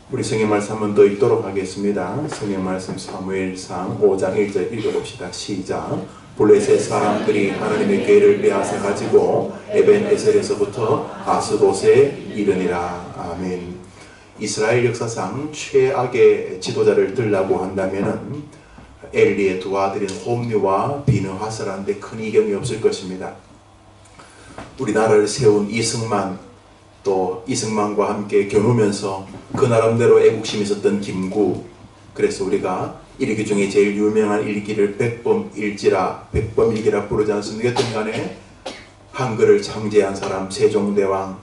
우리 성경 말씀 한번 더 읽도록 하겠습니다. 성경 말씀 사무엘상 5장 1절 읽어봅시다. 시작. 블레셋 사람들이 하나님의 궤를 빼앗아 가지고 에벤에셀에서부터 아스돗에 이르니라. 아멘. 이스라엘 역사상 최악의 지도자를 들라고 한다면은 엘리의 두 아들인 홈리와 비느하스라는데 큰 이견이 없을 것입니다. 우리나라를 세운 이승만, 또 이승만과 함께 겨누면서 그 나름대로 애국심이 있었던 김구, 그래서 우리가 일기 중에 제일 유명한 일기를 백범일지라 부르지 않습니까? 어떤 간에 한글을 창제한 사람 세종대왕,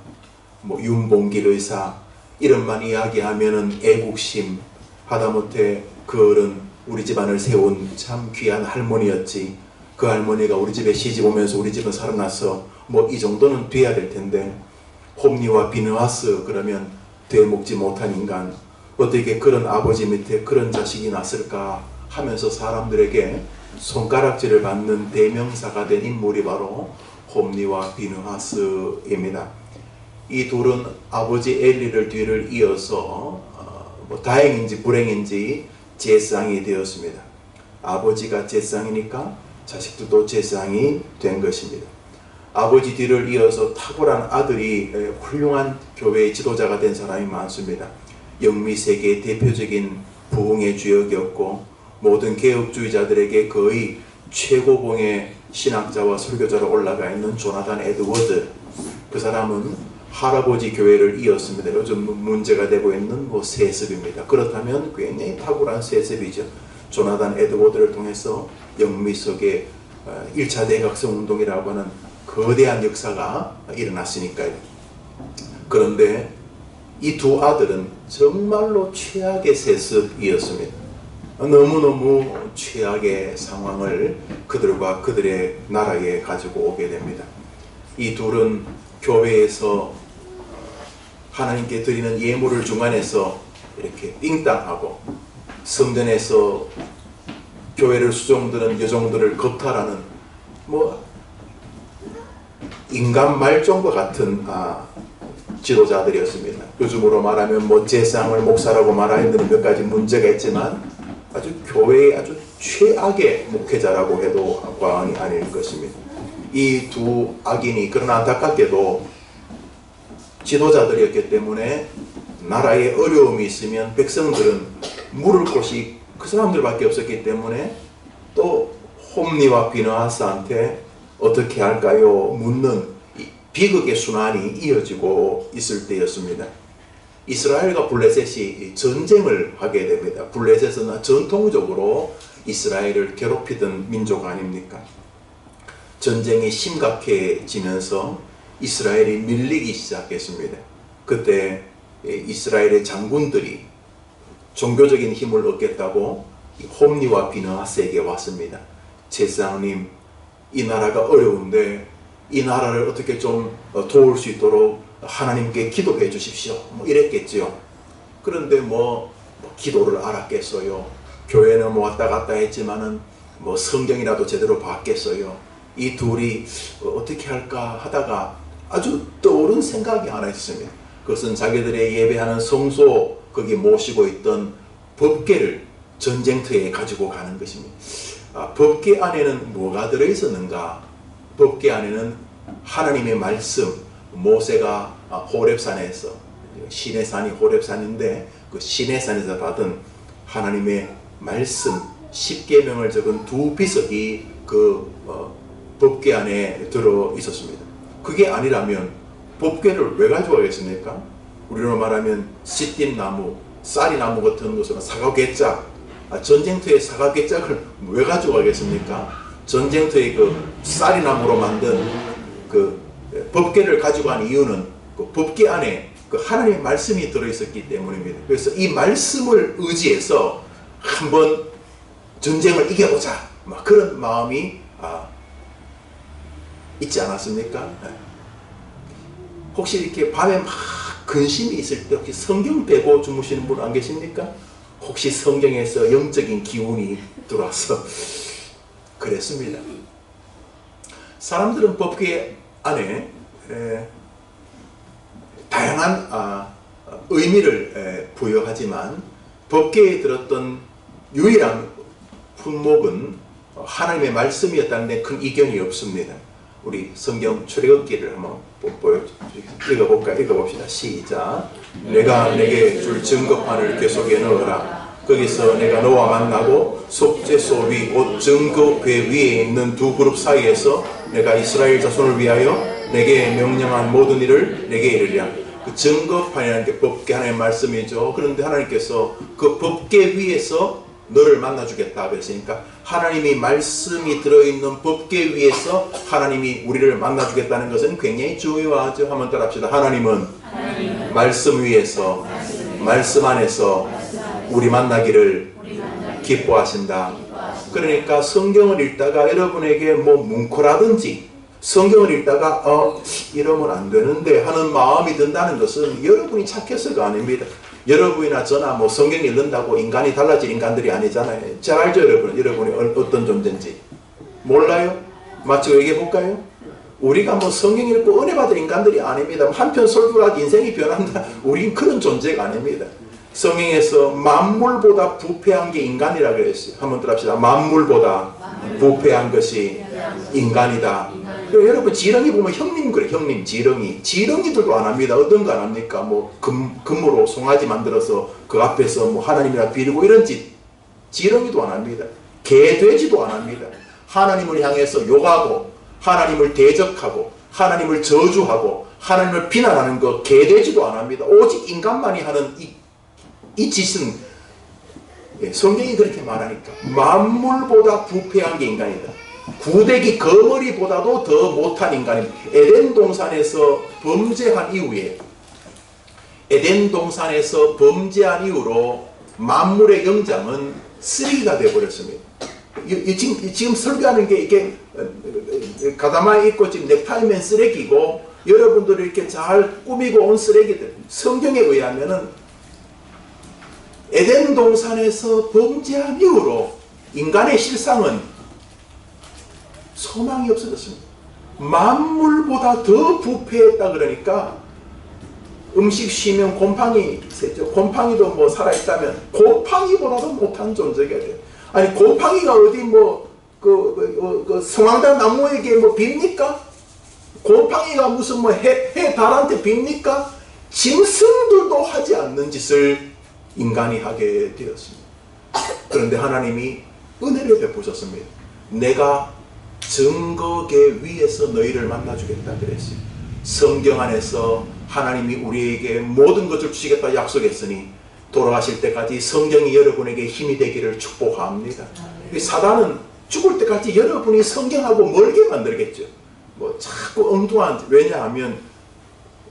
윤봉길 의사 이름만 이야기하면은 애국심, 하다못해 그 어른 우리 집안을 세운 참 귀한 할머니였지. 그 할머니가 우리 집에 시집 오면서 우리 집은 살아나서 이 정도는 돼야 될 텐데, 홈리와 비느하스 그러면 되먹지 못한 인간, 어떻게 그런 아버지 밑에 그런 자식이 났을까 하면서 사람들에게 손가락질을 받는 대명사가 된 인물이 바로 홈리와 비느하스입니다. 이 둘은 아버지 엘리를 뒤를 이어서 다행인지 불행인지 제상이 되었습니다. 아버지가 제상이니까 자식들도 제상이 된 것입니다. 아버지 뒤를 이어서 탁월한 아들이 훌륭한 교회의 지도자가 된 사람이 많습니다. 영미세계의 대표적인 부흥의 주역이었고 모든 개혁주의자들에게 거의 최고봉의 신학자와 설교자로 올라가 있는 조나단 에드워드, 그 사람은 할아버지 교회를 이었습니다. 요즘 문제가 되고 있는 세습입니다. 그렇다면 굉장히 탁월한 세습이죠. 조나단 에드워드를 통해서 영미석의 1차 대각성 운동이라고 하는 거대한 역사가 일어났으니까요. 그런데 이 두 아들은 정말로 최악의 세습이었습니다. 너무너무 최악의 상황을 그들과 그들의 나라에 가지고 오게 됩니다. 이 둘은 교회에서 하나님께 드리는 예물을 중간에서 이렇게 띵땅하고, 성전에서 교회를 수종드는 여종들을 겁탈하는 인간 말종과 같은 지도자들이었습니다. 요즘으로 말하면 제상을 목사라고 말하는 데는 몇 가지 문제가 있지만 아주 교회의 아주 최악의 목회자라고 해도 과언이 아닐 것입니다. 이 두 악인이 그러나 안타깝게도 지도자들이었기 때문에 나라에 어려움이 있으면 백성들은 물을 곳이 그 사람들밖에 없었기 때문에 또 홈리와 비느하스한테 어떻게 할까요? 묻는 비극의 순환이 이어지고 있을 때였습니다. 이스라엘과 블레셋이 전쟁을 하게 됩니다. 블레셋은 전통적으로 이스라엘을 괴롭히던 민족 아닙니까? 전쟁이 심각해지면서 이스라엘이 밀리기 시작했습니다. 그때 이스라엘의 장군들이 종교적인 힘을 얻겠다고 홈리와 비느하스에게 왔습니다. 제사장님, 이 나라가 어려운데 이 나라를 어떻게 좀 도울 수 있도록 하나님께 기도해 주십시오. 이랬겠지요. 그런데 기도를 알았겠어요. 교회는 왔다 갔다 했지만은 성경이라도 제대로 봤겠어요. 이 둘이 어떻게 할까 하다가 아주 떠오른 생각이 하나 있습니다. 그것은 자기들의 예배하는 성소 거기 모시고 있던 법궤를 전쟁터에 가지고 가는 것입니다. 법궤 안에는 뭐가 들어있었는가? 법궤 안에는 하나님의 말씀, 모세가 호렙산에서, 시내산이 호렙산인데 그 시내산에서 받은 하나님의 말씀 10계명을 적은 두 비석이 그 법궤 안에 들어 있었습니다. 그게 아니라면 법궤를 왜 가져가겠습니까? 우리로 말하면 시띠나무, 쌀이나무 같은 것은 사과괴짝, 전쟁터에 사과괴짝을 왜 가져가겠습니까? 전쟁터에 그 쌀이나무로 만든 그 법궤를 가지고 간 이유는 그 법궤 안에 그 하나님의 말씀이 들어있었기 때문입니다. 그래서 이 말씀을 의지해서 한번 전쟁을 이겨보자, 그런 마음이 있지 않았습니까? 혹시 이렇게 밤에 근심이 있을 때 혹시 성경 빼고 주무시는 분 안 계십니까? 혹시 성경에서 영적인 기운이 들어와서 그랬습니다. 사람들은 법궤 안에 다양한 의미를 부여하지만 법궤에 들었던 유일한 품목은 하나님의 말씀이었다는 데 큰 이견이 없습니다. 우리 성경 출애굽기를 한번 읽어봅시다. 시작. 내가 내게 줄 증거판을 궤속에 넣어라. 거기서 내가 너와 만나고 속죄소 위 곧 증거궤 위에 있는 두 그룹 사이에서 내가 이스라엘 자손을 위하여 내게 명령한 모든 일을 내게 이르리라. 그 증거판이라는 게 법궤 하나님의 말씀이죠. 그런데 하나님께서 그 법궤 위에서 너를 만나주겠다 그랬으니까 하나님이 말씀이 들어있는 법궤 위에서 하나님이 우리를 만나주겠다는 것은 굉장히 중요하죠. 한번 따라합시다. 하나님은 말씀 위에서 말씀 안에서 우리 만나기를 기뻐하신다. 그러니까 성경을 읽다가 여러분에게 뭐 문구라든지 성경을 읽다가 이러면 안 되는데 하는 마음이 든다는 것은 여러분이 착해서가 아닙니다. 여러분이나 저나 뭐 성경 읽는다고 인간이 달라질 인간들이 아니잖아요. 잘 알죠 여러분이 어떤 존재인지 몰라요? 마치 얘기해 볼까요? 우리가 뭐 성경 읽고 은혜 받을 인간들이 아닙니다. 한편 설교하기 인생이 변한다. 우린 그런 존재가 아닙니다. 성경에서 만물보다 부패한 게 인간이라 그랬어요. 한번 들읍시다. 만물보다 부패한 것이 인간이다. 여러분 지렁이 보면 형님 그래. 형님 지렁이들도 안 합니다. 어떤 거 안 합니까? 뭐 금으로 송아지 만들어서 그 앞에서 뭐 하나님이라 비르고 이런 짓 지렁이도 안 합니다. 개 돼지도 안 합니다. 하나님을 향해서 욕하고 하나님을 대적하고 하나님을 저주하고 하나님을 비난하는 거 개 돼지도 안 합니다. 오직 인간만이 하는 이 짓은 성경이 그렇게 말하니까 만물보다 부패한 게 인간이다. 구데기 거머리보다도 더 못한 인간입니다. 에덴 동산에서 범죄한 이후로 만물의 영장은 쓰레기가 되어버렸습니다. 지금 설교하는 게 이게 가다마에 있고 지금 넥타이맨 쓰레기고 여러분들이 이렇게 잘 꾸미고 온 쓰레기들. 성경에 의하면은 에덴 동산에서 범죄한 이후로 인간의 실상은 소망이 없어졌습니다. 만물보다 더 부패했다 그러니까 음식 쉬면 곰팡이 세죠. 곰팡이도 뭐 살아있다면 곰팡이보다도 못한 존재가 돼요. 아니 곰팡이가 어디 뭐 그 성황당 나무에게 뭐 빕니까? 곰팡이가 무슨 뭐 해 달한테 빕니까? 짐승들도 하지 않는 짓을 인간이 하게 되었습니다. 그런데 하나님이 은혜를 베푸셨습니다. 내가 증거궤 위에서 너희를 만나주겠다 그랬어요. 성경 안에서 하나님이 우리에게 모든 것을 주시겠다 약속했으니 돌아가실 때까지 성경이 여러분에게 힘이 되기를 축복합니다. 사단은 죽을 때까지 여러분이 성경하고 멀게 만들겠죠. 뭐 자꾸 엉뚱한, 왜냐하면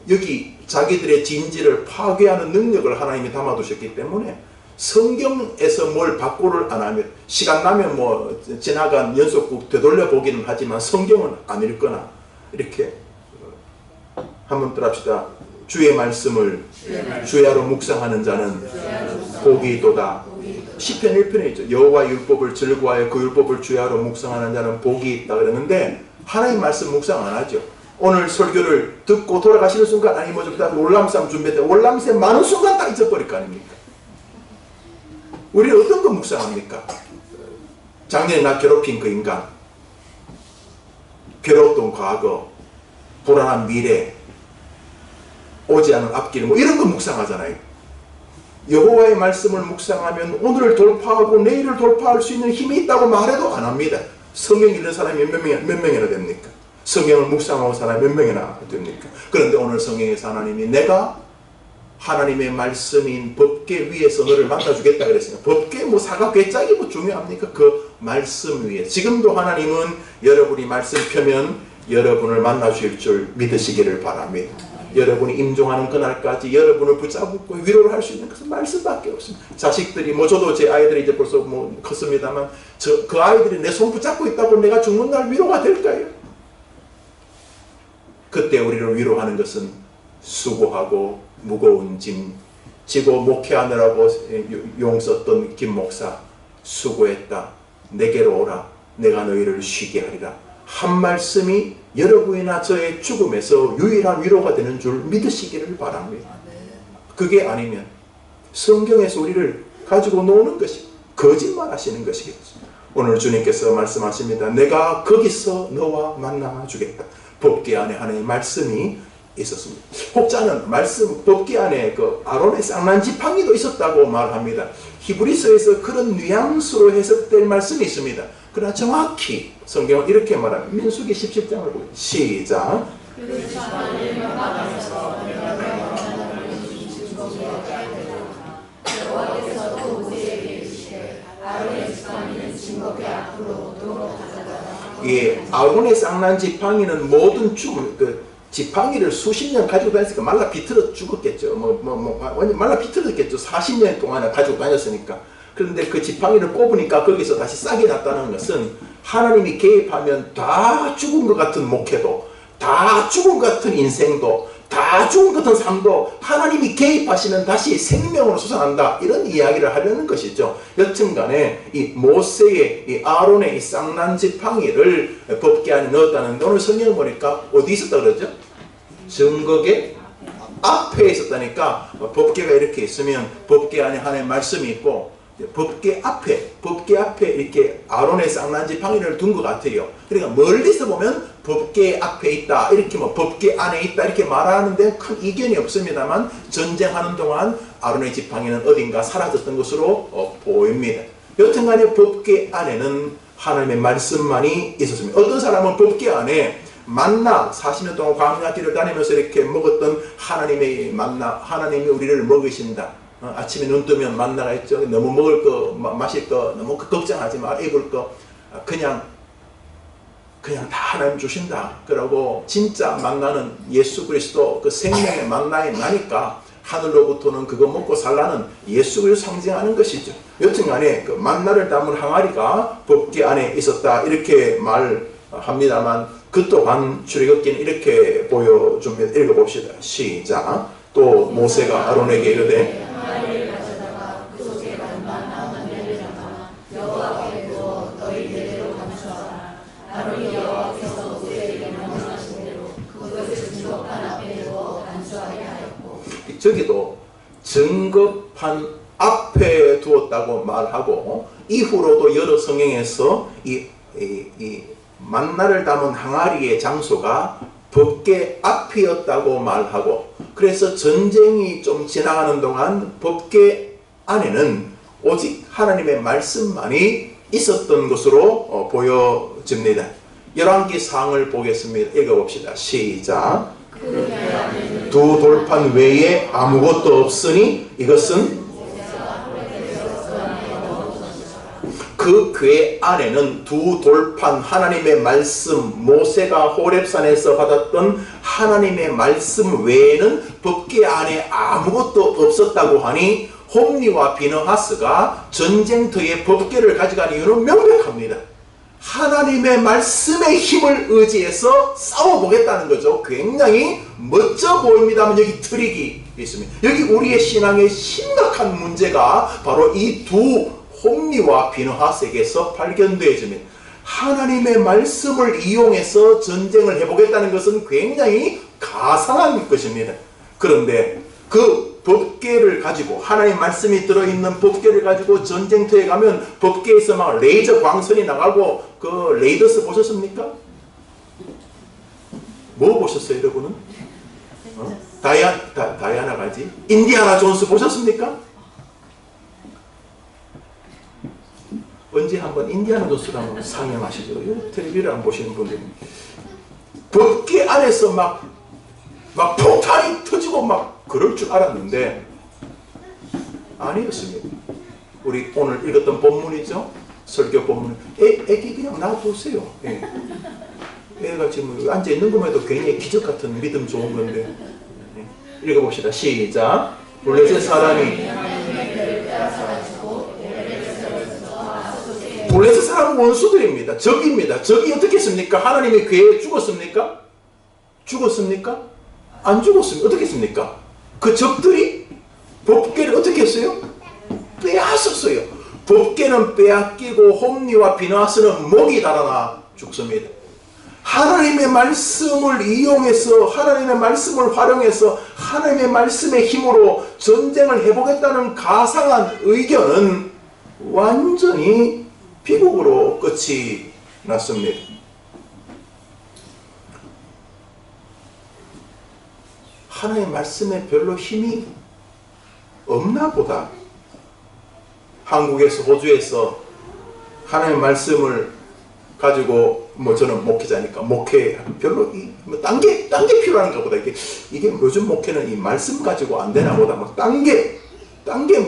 여기 자기들의 진지를 파괴하는 능력을 하나님이 담아두셨기 때문에 성경에서 뭘 바꾸를 안 하면 시간 나면 뭐 지나간 연속극 되돌려 보기는 하지만 성경은 안 읽거나 이렇게 한번 들읍시다. 주의 말씀을 주야로 묵상하는 자는 복이 있도다. 시편 1편에 있죠. 여호와의 율법을 즐거워하여 그 율법을 주야로 묵상하는 자는 복이 있다 그러는데 하나님 말씀 묵상 안 하죠. 오늘 설교를 듣고 돌아가시는 순간 아니 뭐 좀 월남쌈 준비할 때 월남쌈 많은 순간 딱 잊어버릴 거 아닙니까? 우리는 어떤 거 묵상합니까? 작년에 나 괴롭힌 그 인간, 괴로웠던 과거, 불안한 미래, 오지 않은 앞길 뭐 이런 거 묵상하잖아요. 여호와의 말씀을 묵상하면 오늘을 돌파하고 내일을 돌파할 수 있는 힘이 있다고 말해도 안 합니다. 성경 읽는 사람이 몇 명이나 됩니까? 성경을 묵상하고 사람이 몇 명이나 됩니까? 그런데 오늘 성경에서 하나님이 내가 하나님의 말씀인 법궤 위에서 너를 만나주겠다 그랬습니다. 법궤 뭐 사각궤짝이 뭐 중요합니까? 그 말씀 위에. 지금도 하나님은 여러분이 말씀 펴면 여러분을 만나주실 줄 믿으시기를 바랍니다. 여러분이 임종하는 그날까지 여러분을 붙잡고 위로를 할 수 있는 것은 말씀밖에 없습니다. 자식들이 뭐 저도 제 아이들이 이제 벌써 뭐 컸습니다만 그 아이들이 내 손 붙잡고 있다고 내가 죽는 날 위로가 될까요? 그때 우리를 위로하는 것은 수고하고 무거운 짐 지고 목회하느라고 용 썼던 김 목사 수고했다. 내게로 오라. 내가 너희를 쉬게 하리라. 한 말씀이 여러분이나 저의 죽음에서 유일한 위로가 되는 줄 믿으시기를 바랍니다. 그게 아니면 성경에서 우리를 가지고 노는 것이 거짓말 하시는 것이겠죠. 오늘 주님께서 말씀하십니다. 내가 거기서 너와 만나 주겠다. 법궤 안에 하나님의 말씀이 있었습니다. 혹자는 말씀 법궤 안에 그 아론의 쌍난 지팡이도 있었다고 말합니다. 히브리서에서 그런 뉘앙스로 해석될 말씀이 있습니다. 그러나 정확히 성경은 이렇게 말합니다. 민수기 17장을 보고 시작. 예, 아론의 쌍난 지팡이는 모든 지팡이를 수십 년 가지고 다녔으니까 말라 비틀어 죽었겠죠. 완전 말라 비틀었겠죠. 40년 동안 가지고 다녔으니까. 그런데 그 지팡이를 꼽으니까 거기서 다시 싹이 났다는 것은 하나님이 개입하면 다 죽은 것 같은 목회도, 다 죽은 것 같은 인생도, 다 죽은 것 같은 삶도 하나님이 개입하시면 다시 생명으로 솟아난다. 이런 이야기를 하려는 것이죠. 여튼간에 이 모세의 이 아론의 이 쌍난 지팡이를 법궤 안에 넣었다는데 오늘 성경을 보니까 어디 있었다 그러죠? 증거궤 앞에 있었다니까 법궤가 이렇게 있으면 법궤 안에 하나님의 말씀이 있고 법궤 앞에 이렇게 아론의 쌍난 지팡이를 둔 것 같아요. 그러니까 멀리서 보면 법궤 앞에 있다, 이렇게 법궤 안에 있다 이렇게 말하는데 큰 이견이 없습니다만 전쟁하는 동안 아론의 지팡이는 어딘가 사라졌던 것으로 보입니다. 여튼간에 법궤 안에는 하나님의 말씀만이 있었습니다. 어떤 사람은 법궤 안에 만나 40년 동안 광야길을 다니면서 이렇게 먹었던 하나님의 만나, 하나님이 우리를 먹이신다. 아침에 눈 뜨면 만나가 있죠. 너무 먹을 거, 마실 거, 너무 걱정하지 마. 입을 거, 그냥 다 하나님 주신다. 그러고 진짜 만나는 예수 그리스도 그 생명의 만나에 나니까 하늘로부터는 그거 먹고 살라는 예수 그리스도 상징하는 것이죠. 여튼간에 그 만나를 담은 항아리가 법궤 안에 있었다. 이렇게 말합니다만 그 또한 출애굽기는 이렇게 보여줍니다. 읽어봅시다. 시작. 또 모세가 아론에게 이르되 저기도 증거판 앞에 두었다고 말하고 이후로도 여러 성경에서 이 만나를 담은 항아리의 장소가 법궤 앞이었다고 말하고 그래서 전쟁이 좀 지나가는 동안 법궤 안에는 오직 하나님의 말씀만이 있었던 것으로 보여집니다. 열왕기 상을 보겠습니다. 읽어봅시다. 시작. 두 돌판 외에 아무것도 없으니 이것은 그 궤 안에는 두 돌판 하나님의 말씀 모세가 호렙산에서 받았던 하나님의 말씀 외에는 법궤 안에 아무것도 없었다고 하니 홈리와 비느하스가 전쟁터에 법궤를 가져간 이유는 명백합니다. 하나님의 말씀의 힘을 의지해서 싸워보겠다는 거죠. 굉장히 멋져 보입니다만 여기 트릭이 있습니다. 여기 우리의 신앙의 심각한 문제가 바로 이 두 홈리와 비느하스에게서 발견되어집니다. 하나님의 말씀을 이용해서 전쟁을 해보겠다는 것은 굉장히 가상한 것입니다. 그런데 그 법궤를 가지고 하나님의 말씀이 들어있는 법궤를 가지고 전쟁터에 가면 법궤에서 막 레이저 광선이 나가고 그 레이더스 보셨습니까? 뭐 보셨어요 여러분은? 다이아나 가지? 인디아나 존스 보셨습니까? 언제 한번 인디아나 존스를 한번 상영하시죠. 텔레비를 안 보시는 분들은 법궤 안에서 막 폭탄이 터지고 막 그럴 줄 알았는데 아니었습니다. 우리 오늘 읽었던 본문이죠. 설교 본문. 애기 그냥 놔두세요. 애가 지금 앉아있는 것만 해도 괜히 기적 같은 믿음 좋은 건데. 읽어봅시다. 시작. 블레셋 사람은 원수들입니다. 적입니다. 적이 어떻게 했습니까? 하나님의 궤에 죽었습니까? 죽었습니까? 안 죽었습니다. 어떻게 했습니까? 그 적들이 법궤를 어떻게 했어요? 빼앗았어요. 법궤는 빼앗기고 홈리와 비느하스는 목이 달아나 죽습니다. 하나님의 말씀을 이용해서 하나님의 말씀을 활용해서 하나님의 말씀의 힘으로 전쟁을 해보겠다는 가상한 의견은 완전히 비극으로 끝이 났습니다. 하나님의 말씀에 별로 힘이 없나 보다. 한국에서 호주에서 하나님의 말씀을 가지고 저는 목회자니까 목회 별로 딴게 필요한가 보다. 이게 요즘 목회는 이 말씀 가지고 안 되나 보다. 딴게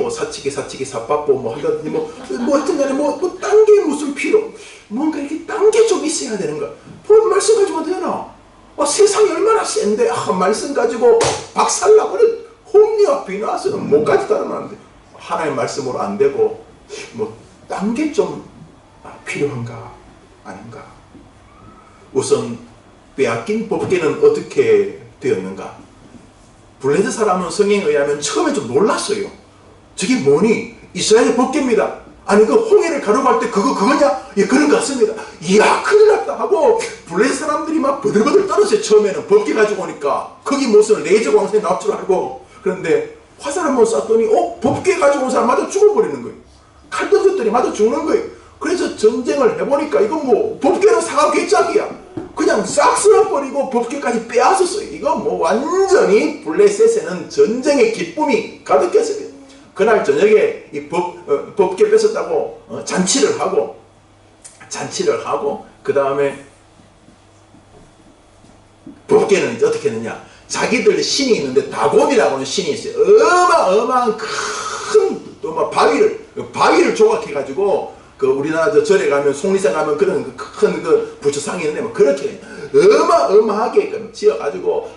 사치기 사빠뽀 한다든지 하여튼 간에 딴 게 무슨 필요, 뭔가 이렇게 딴 게 좀 있어야 되는 거야. 뭐 말씀 가지고 되나? 세상이 얼마나 센데 말씀 가지고 박살나버린 홈리와 비나스는 뭐까지 따르는데 하나의 말씀으로 안 되고 딴 게 좀 필요한가 아닌가. 우선 빼앗긴 법계는 어떻게 되었는가. 블레셋 사람은 성경에 의하면 처음에 좀 놀랐어요. 저게 뭐니? 이스라엘의 법계입니다. 아니 홍해를 가로갈 때 그거냐? 예, 그런 것 같습니다. 이야, 큰일 났다 하고 블레셋 사람들이 막 버들버들 떨었어요. 처음에는 법계 가지고 오니까 거기 무슨 레이저 광선이 나올 줄 알고. 그런데 화살 한번 쐈더니 법계 가지고 온 사람 맞아 죽어버리는 거예요. 칼 던졌더니 맞아 죽는 거예요. 그래서 전쟁을 해보니까 이건 법계는 사과 괴짝이야. 그냥 싹 쓸어버리고 법계까지 빼앗았어요. 이거 완전히 블레셋에는 전쟁의 기쁨이 가득했습니다. 그날 저녁에 이 법계 뺏었다고 잔치를 하고 그 다음에 법계는 이제 어떻게 했느냐. 자기들 신이 있는데 다곤이라고 하는 신이 있어요. 어마어마한 큰 바위를 조각해가지고 우리나라 절에 가면 속리산 가면 그런 큰 부처상이 있는데 그렇게 어마어마하게 지어가지고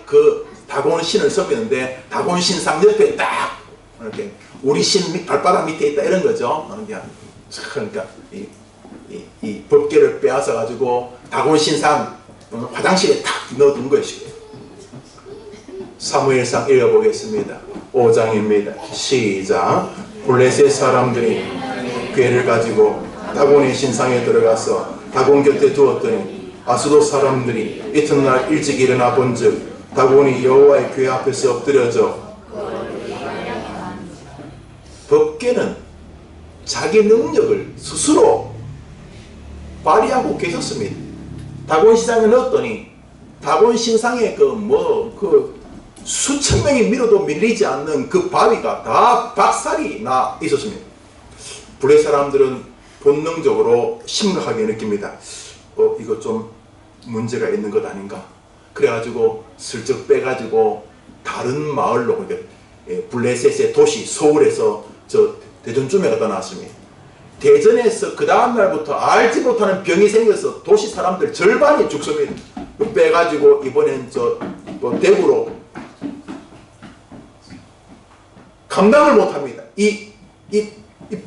다곤 신을 섬기는데 다곤 신상 옆에 딱 이렇게 우리 신 발바닥 밑에 있다 이런 거죠. 그러니까 이 법계를 빼앗아 가지고 다곤 신상 화장실에 탁 넣어둔 것이고요. 사무엘상 읽어보겠습니다. 5장입니다. 시작. 블레셋 사람들이 궤를 가지고 다곤의 신상에 들어가서 다곤 곁에 두었더니 아스돗 사람들이 이튿날 일찍 일어나 본즉 다곤이 여호와의 궤 앞에서 엎드려져 법계는 자기 능력을 스스로 발휘하고 계셨습니다. 다곤 신상에 넣었더니 다곤 신상에 수천 명이 밀어도 밀리지 않는 그 바위가 다 박살이 나 있었습니다. 블레셋 사람들은 본능적으로 심각하게 느낍니다. 이거 좀 문제가 있는 것 아닌가. 그래가지고 슬쩍 빼가지고 다른 마을로, 블레셋의 도시 서울에서 대전쯤에 갖다 놨습니다. 대전에서 그 다음날부터 알지 못하는 병이 생겨서 도시 사람들 절반이 죽습니다. 빼가지고 이번엔 대구로 감당을 못합니다. 이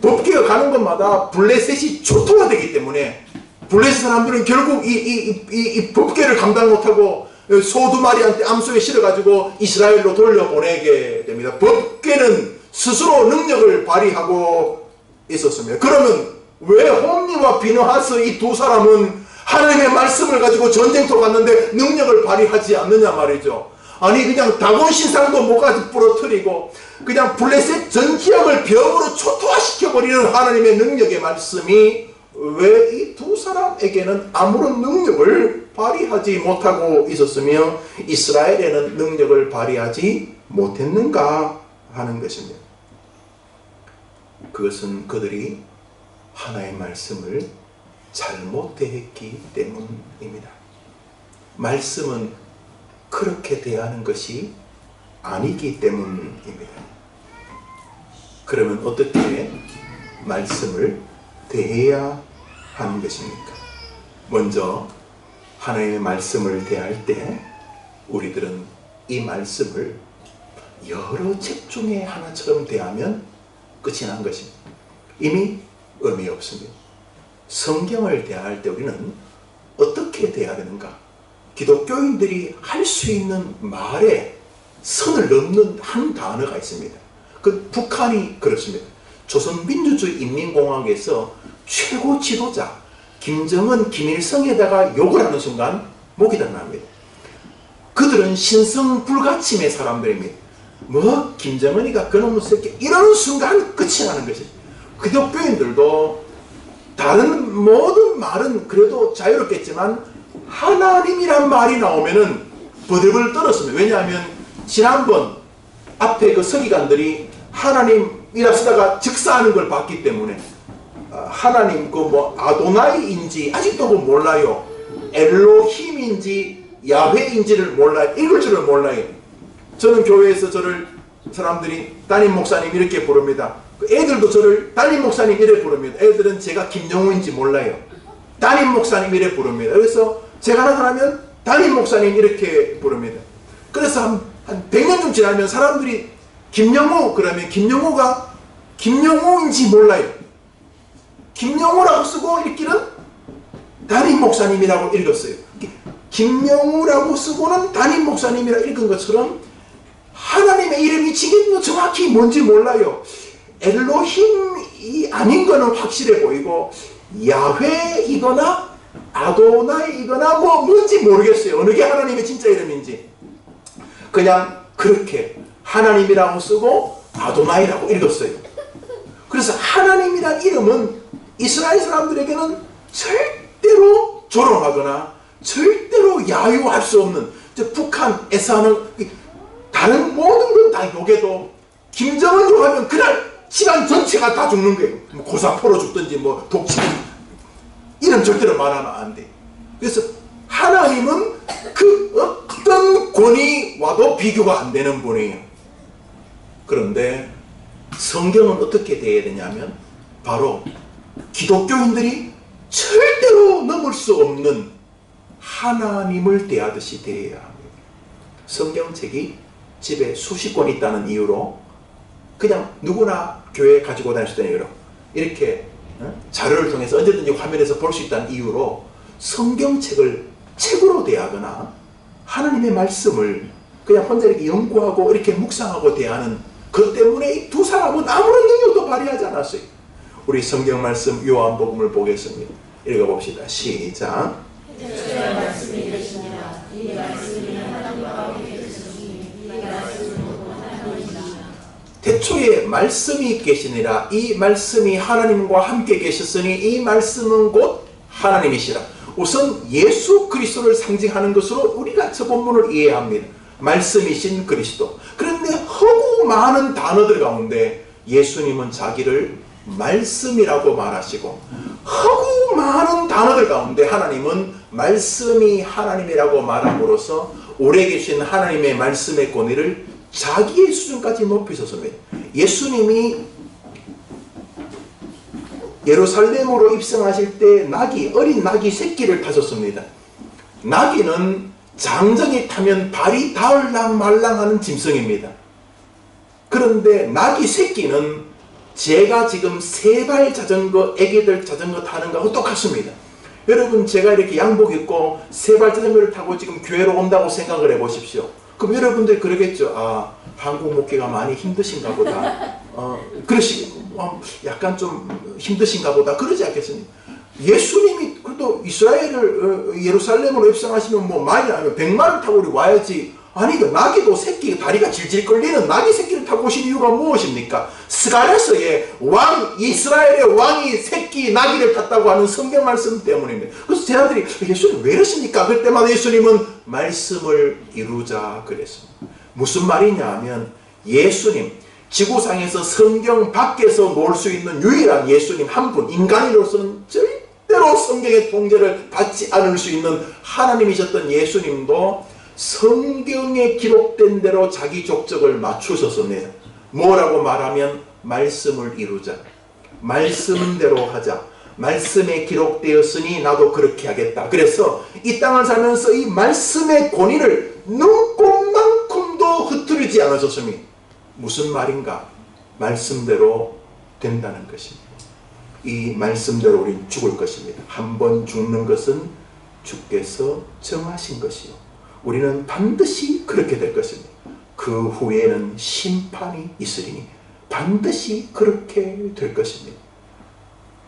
법계가 가는 곳마다 블레셋이 초토화되기 때문에 블레셋 사람들은 결국 이 법계를 감당 못하고 소 두 마리한테 암소에 실어가지고 이스라엘로 돌려보내게 됩니다. 법계는 스스로 능력을 발휘하고 있었습니다. 그러면 왜 홈리와 비느하스 이 두 사람은 하나님의 말씀을 가지고 전쟁터로 갔는데 능력을 발휘하지 않느냐 말이죠. 아니 그냥 다곤 신상도 뭐까지 부러뜨리고 그냥 블레셋 전 지역을 병으로 초토화시켜버리는 하나님의 능력의 말씀이 왜 이 두 사람에게는 아무런 능력을 발휘하지 못하고 있었으며 이스라엘에는 능력을 발휘하지 못했는가 하는 것입니다. 그것은 그들이 하나의 말씀을 잘못 대했기 때문입니다. 말씀은 그렇게 대하는 것이 아니기 때문입니다. 그러면 어떻게 말씀을 대해야 하는 것입니까? 먼저 하나님의 말씀을 대할 때 우리들은 이 말씀을 여러 책 중에 하나처럼 대하면 끝이 난 것입니다. 이미 의미 없습니다. 성경을 대할 때 우리는 어떻게 대해야 되는가? 기독교인들이 할 수 있는 말에 선을 넘는 한 단어가 있습니다. 그 북한이 그렇습니다. 조선민주주의인민공화국에서 최고 지도자 김정은, 김일성에다가 욕을 하는 순간 목이 드러납니다. 그들은 신성불가침의 사람들입니다. 뭐 김정은이가 그놈의 새끼 이런 순간 끝이 나는 것이죠. 기독교인들도 다른 모든 말은 그래도 자유롭겠지만 하나님이란 말이 나오면은 버들버들 떨었습니다. 왜냐하면 지난번 앞에 그 서기관들이 하나님이라 쓰다가 즉사하는 걸 봤기 때문에 하나님 그 뭐 아도나이인지 아직도 그 몰라요. 엘로힘인지 야훼인지를 몰라요. 읽을 줄을 몰라요. 저는 교회에서 저를 사람들이 담임 목사님 이렇게 부릅니다. 애들도 저를 담임 목사님 이래 부릅니다. 애들은 제가 김영우인지 몰라요. 담임 목사님 이래 부릅니다. 그래서 제가 나타나면 담임 목사님 이렇게 부릅니다. 그래서 한 100년 좀 지나면 사람들이 김영우 그러면 김영우가 김영우인지 몰라요. 김영우라고 쓰고 읽기는 담임 목사님이라고 읽었어요. 김영우라고 쓰고는 담임 목사님이라 읽은 것처럼 하나님의 이름이 지금 정확히 뭔지 몰라요. 엘로힘이 아닌 거는 확실해 보이고 야훼이거나 아도나이이거나 뭐 뭔지 모르겠어요. 어느 게 하나님의 진짜 이름인지. 그냥 그렇게 하나님이라고 쓰고 아도나이라고 읽었어요. 그래서 하나님이란 이름은 이스라엘 사람들에게는 절대로 조롱하거나 절대로 야유할 수 없는, 북한에서는 다른 모든 건 다 욕해도 김정은 욕하면 그날 집안 전체가 다 죽는 거예요. 뭐 고사포로 죽든지 뭐 독침 이런 절대로 말하면 안 돼. 그래서 하나님은 그 어떤 권위 와도 비교가 안 되는 분이에요. 그런데 성경은 어떻게 되어야 되냐면 바로 기독교인들이 절대로 넘을 수 없는 하나님을 대하듯이 대해야 합니다. 성경책이 집에 수십 권 있다는 이유로 그냥 누구나 교회에 가지고 다닐 수 있다는 이유로 이렇게 자료를 통해서 언제든지 화면에서 볼 수 있다는 이유로 성경책을 책으로 대하거나 하나님의 말씀을 그냥 혼자 이렇게 연구하고 이렇게 묵상하고 대하는 그 때문에 이 두 사람은 아무런 능력도 발휘하지 않았어요. 우리 성경 말씀 요한복음을 보겠습니다. 읽어봅시다. 시작. 태초에 말씀이 계시니라. 이 말씀이 하나님과 함께 계시니 이 말씀은 하나님이시라. 태초에 말씀이 계시니라. 이 말씀이 하나님과 함께 계셨으니 이 말씀은 곧 하나님이시라. 우선 예수 그리스도를 상징하는 것으로 우리가 저 본문을 이해합니다. 말씀이신 그리스도. 그런데 허구 많은 단어들 가운데 예수님은 자기를 말씀이라고 말하시고 허구 많은 단어들 가운데 하나님은 말씀이 하나님이라고 말함으로써 오래 계신 하나님의 말씀의 권위를 자기의 수준까지 높이셨습니다. 예수님이 예루살렘으로 입성하실 때 어린 낙이 새끼를 타셨습니다. 낙이는 장정이 타면 발이 닿을랑 말랑하는 짐승입니다. 그런데 낙이 새끼는 제가 지금 세발 자전거, 애기들 자전거 타는 거하고 똑같습니다. 여러분, 제가 이렇게 양복 입고 세발 자전거를 타고 지금 교회로 온다고 생각을 해보십시오. 그럼 여러분들 그러겠죠. 아, 한국 목회가 많이 힘드신가 보다. 약간 좀 힘드신가 보다. 그러지 않겠습니까? 예수님이 그래도 이스라엘을 예루살렘으로 입성하시면 뭐 많이 아니면 100마리를 타고 우리 와야지. 아니 그 나귀도 새끼 다리가 질질 끌리는 나귀 새끼를 타고 오신 이유가 무엇입니까? 스가랴서의 왕, 이스라엘의 왕이 새끼 나귀를 탔다고 하는 성경 말씀 때문입니다. 그래서 제자들이 예수님 왜 이러십니까? 그럴 때마다 예수님은 말씀을 이루자 그랬습니다. 무슨 말이냐 하면 예수님, 지구상에서 성경 밖에서 놀 수 있는 유일한 예수님 한 분, 인간으로서는 절대로 성경의 통제를 받지 않을 수 있는 하나님이셨던 예수님도 성경에 기록된 대로 자기 족적을 맞추셨습니다. 뭐라고 말하면 말씀을 이루자. 말씀대로 하자. 말씀에 기록되었으니 나도 그렇게 하겠다. 그래서 이 땅을 살면서 이 말씀의 권위를 눈꼽만큼도 흐트리지 않으셨습니다. 무슨 말인가? 말씀대로 된다는 것입니다. 이 말씀대로 우린 죽을 것입니다. 한 번 죽는 것은 주께서 정하신 것이요. 우리는 반드시 그렇게 될 것입니다. 그 후에는 심판이 있으리니 반드시 그렇게 될 것입니다.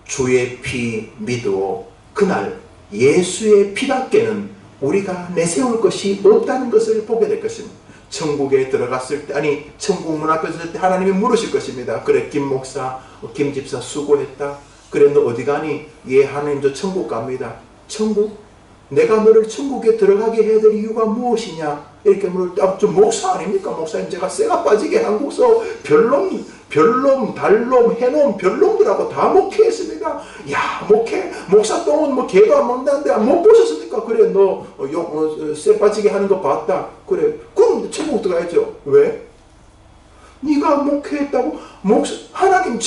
주의 피 믿어 그날 예수의 피밖에는 우리가 내세울 것이 없다는 것을 보게 될 것입니다. 천국에 들어갔을 때, 아니 천국 문 앞에 섰을 때 하나님이 물으실 것입니다. 그래 김 목사, 김 집사 수고했다. 그래 너 어디 가니? 예 하나님 저 천국 갑니다. 천국? 내가 너를 천국에 들어가게 해야 될 이유가 무엇이냐? 이렇게 물을 때, 저 목사 아닙니까? 목사님 제가 쇠가 빠지게 한국서 별놈, 달놈, 해놈, 별놈들하고 다 목회했습니다. 야 목사 똥은 뭐 개도 안 먹는다는데 못 보셨습니까? 그래 너 쇠 빠지게 하는 거 봤다. 그래 그럼 천국 들어가야죠. 왜? 네가 목회했다고? 하나님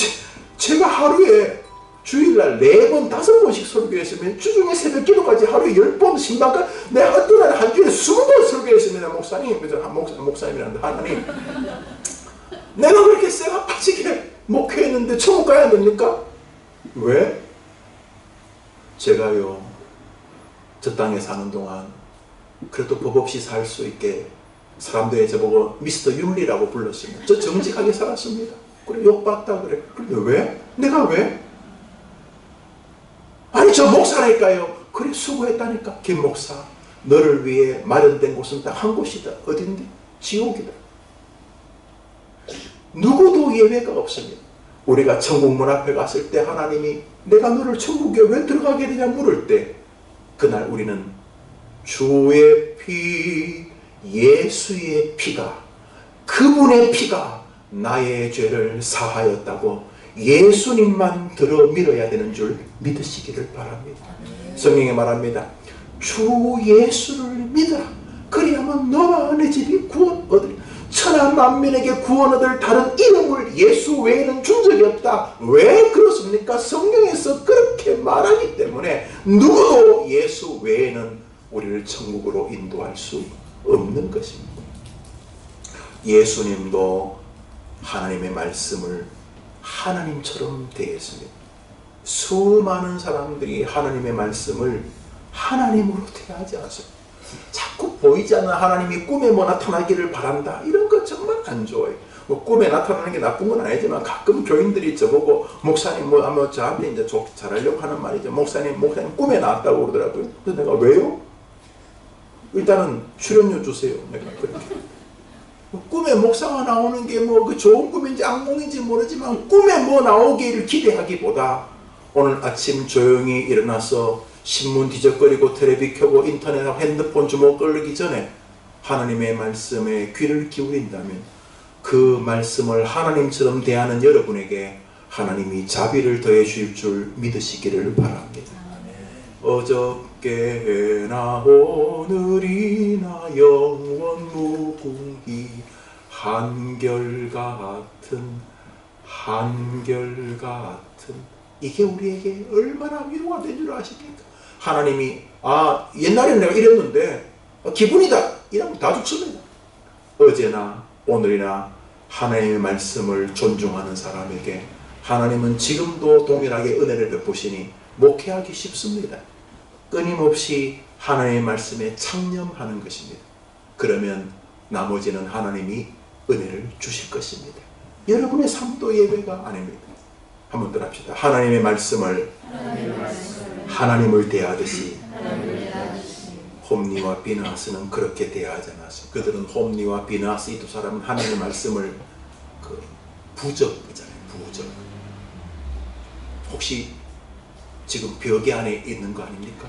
제가 하루에 주일날 4번, 5번씩 설교했으면 주중에 새벽 기도까지 하루에 10번 신방까지 내가 한 주일에 20번 설교했습니다. 목사님, 목사님이란다. 하나님 내가 그렇게 쇠가 빠지게 목회했는데 천국 가야 됩니까? 왜? 제가요 저 땅에 사는 동안 그래도 법 없이 살 수 있게 사람들이 저보고 미스터 윤리라고 불렀습니다. 저 정직하게 살았습니다. 그래 욕받다 그래. 근데 왜? 내가 왜? 아니 저 목사라니까요. 그래 수고했다니까. 김 목사 너를 위해 마련된 곳은 딱 한 곳이다. 어딘데? 지옥이다. 누구도 예외가 없습니다. 우리가 천국 문 앞에 갔을 때 하나님이 내가 너를 천국에 왜 들어가게 되냐 물을 때 그날 우리는 주의 피, 예수의 피가, 그분의 피가 나의 죄를 사하였다고 예수님만 들어 밀어야 되는 줄 믿으시기를 바랍니다. 성경에 말합니다. 주 예수를 믿어라. 그리하면 너와 내 집이 구원 얻으리. 천하 만민에게 구원 얻을 다른 이름을 예수 외에는 준 적이 없다. 왜 그렇습니까? 성경에서 그렇게 말하기 때문에 누구도 예수 외에는 우리를 천국으로 인도할 수 없는 것입니다. 예수님도 하나님의 말씀을 하나님처럼 대했습니다. 수많은 사람들이 하나님의 말씀을 하나님으로 대하지 않습니다. 자꾸 보이지 않는 하나님이 꿈에 뭐 나타나기를 바란다. 이런 거 정말 안 좋아요. 뭐 꿈에 나타나는 게 나쁜 건 아니지만 가끔 교인들이 저보고 목사님 뭐 아마 저한테 이제 잘하려고 하는 말이죠. 목사님 꿈에 나왔다고 그러더라고요. 그래서 내가 왜요? 일단은 출연료 주세요. 내가 그렇게. 꿈에 목사가 나오는 게 뭐 그 좋은 꿈인지 악몽인지 모르지만 꿈에 뭐 나오기를 기대하기보다 오늘 아침 조용히 일어나서 신문 뒤적거리고 텔레비 켜고 인터넷하고 핸드폰 주먹 걸리기 전에 하나님의 말씀에 귀를 기울인다면 그 말씀을 하나님처럼 대하는 여러분에게 하나님이 자비를 더해 주실 줄 믿으시기를 바랍니다. 어저께나 오늘이나 영원 무궁히 한결같은 이게 우리에게 얼마나 위로가 된 줄 아십니까? 하나님이 옛날에는 내가 이랬는데 기분이다 이러면 다 죽습니다. 어제나 오늘이나 하나님의 말씀을 존중하는 사람에게 하나님은 지금도 동일하게 은혜를 베푸시니 목회하기 쉽습니다. 끊임없이 하나님의 말씀에 창념하는 것입니다. 그러면 나머지는 하나님이 은혜를 주실 것입니다. 여러분의 삶도 예외가 아닙니다. 한번 더 합시다. 하나님의 말씀을 하나님을 대하듯이 홈리와 비나스는 그렇게 대하지 않았어요. 그들은 홈리와 비나스 이 두 사람은 하나님의 말씀을 부적이잖아요. 부적. 혹시 지금 벽에 안에 있는 거 아닙니까?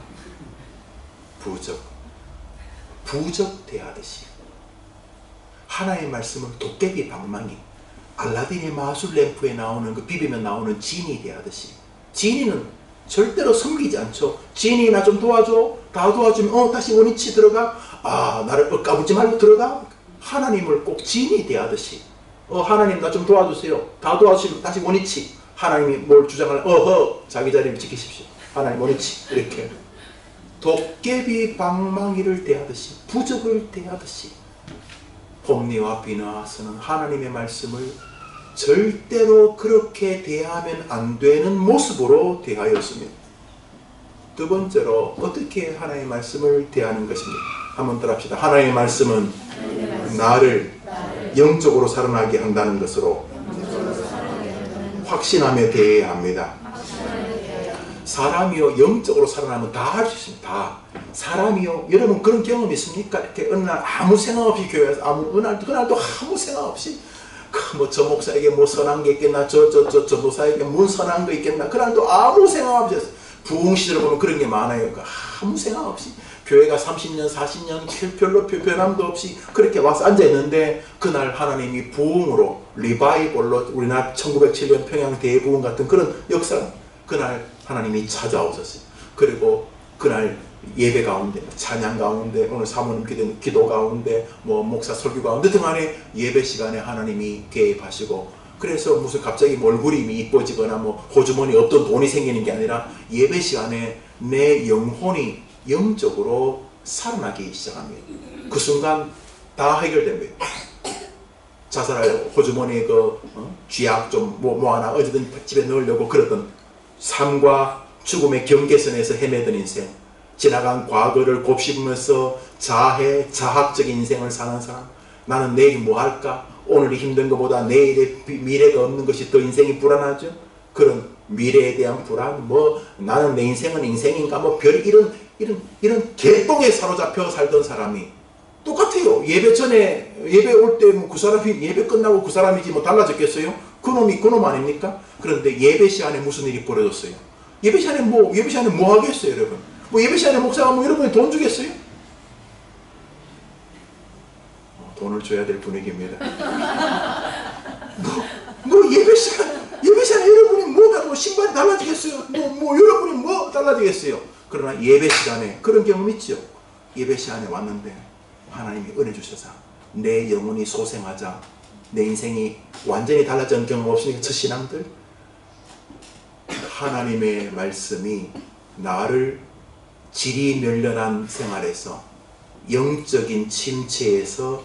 부적 대하듯이 하나님의 말씀을 도깨비 방망이 알라딘의 마술 램프에 나오는 그 비비면 나오는 지니 대하듯이 지니는 절대로 섬기지 않죠. 지니 나 좀 도와줘. 다 도와주면 다시 원위치 들어가. 나를 까부지 말고 들어가. 하나님을 꼭 지니 대하듯이 하나님 나 좀 도와주세요. 다 도와주시면 다시 원위치. 하나님이 뭘 주장을 자기 자리를 지키십시오. 하나님 원위치. 이렇게 도깨비 방망이를 대하듯이 부적을 대하듯이 홈리와 비나스는 하나님의 말씀을 절대로 그렇게 대하면 안 되는 모습으로 대하였습니다. 두 번째로 어떻게 하나님의 말씀을 대하는 것입니까? 한번 더 합시다. 하나님의 말씀은 나를 영적으로 살아나게 한다는 것으로 확신하며 대해야 합니다. 사람이요 영적으로 살아나면 다 할 수 있습니다. 다. 사람이요, 여러분 그런 경험 있습니까? 이렇게 어느 날 아무 생각 없이 교회에서 그날도 아무 생각 없이 저 목사에게 뭐 선한 게 있겠나, 저 도사에게 뭔 선한 거 있겠나, 그날도 아무 생각 없이 부흥 시절을 보면 그런 게 많아요. 아무 생각 없이 교회가 30년 40년 별로 변함도 없이 그렇게 와서 앉아있는데 그날 하나님이 부흥으로 리바이벌로 우리나라 1907년 평양 대부흥 같은 그런 역사, 그날 하나님이 찾아오셨어요. 그리고 그날 예배 가운데, 찬양 가운데, 오늘 사모님 기도 가운데, 뭐 목사 설교 가운데 등안에 예배 시간에 하나님이 개입하시고, 그래서 무슨 갑자기 얼굴이 이뻐지거나 뭐 호주머니 없던 돈이 생기는 게 아니라 예배 시간에 내 영혼이 영적으로 살아나기 시작합니다. 그 순간 다 해결됩니다. 자살할 호주머니에 쥐약 좀 뭐 하나 어디든 집에 넣으려고 그랬던 삶과 죽음의 경계선에서 헤매던 인생, 지나간 과거를 곱씹으면서 자학적인 인생을 사는 사람, 나는 내일 뭐 할까? 오늘이 힘든 것보다 내일의 미래가 없는 것이 더 인생이 불안하죠. 그런 미래에 대한 불안, 뭐 나는 내 인생은 인생인가, 뭐 별 이런 개똥에 사로잡혀 살던 사람이 똑같아요. 예배 전에 예배 올 때 뭐 그 사람이 예배 끝나고 그 사람이지 뭐 달라졌겠어요? 그놈 아닙니까? 그런데 예배 시간에 무슨 일이 벌어졌어요? 예배 시간에 뭐 하겠어요, 여러분? 뭐 예배 시간에 목사가 뭐 여러분이 돈 주겠어요? 돈을 줘야 될 분위기입니다. 뭐 예배 시간에 여러분이 뭐 신발이 달라지겠어요? 뭐 여러분이 뭐 달라지겠어요? 그러나 예배 시간에 그런 경험 있죠? 예배 시간에 왔는데 하나님이 은혜 주셔서 내 영혼이 소생하자, 내 인생이 완전히 달라진 경험 없으니까 저 신앙들, 하나님의 말씀이 나를 지리멸렬한 생활에서 영적인 침체에서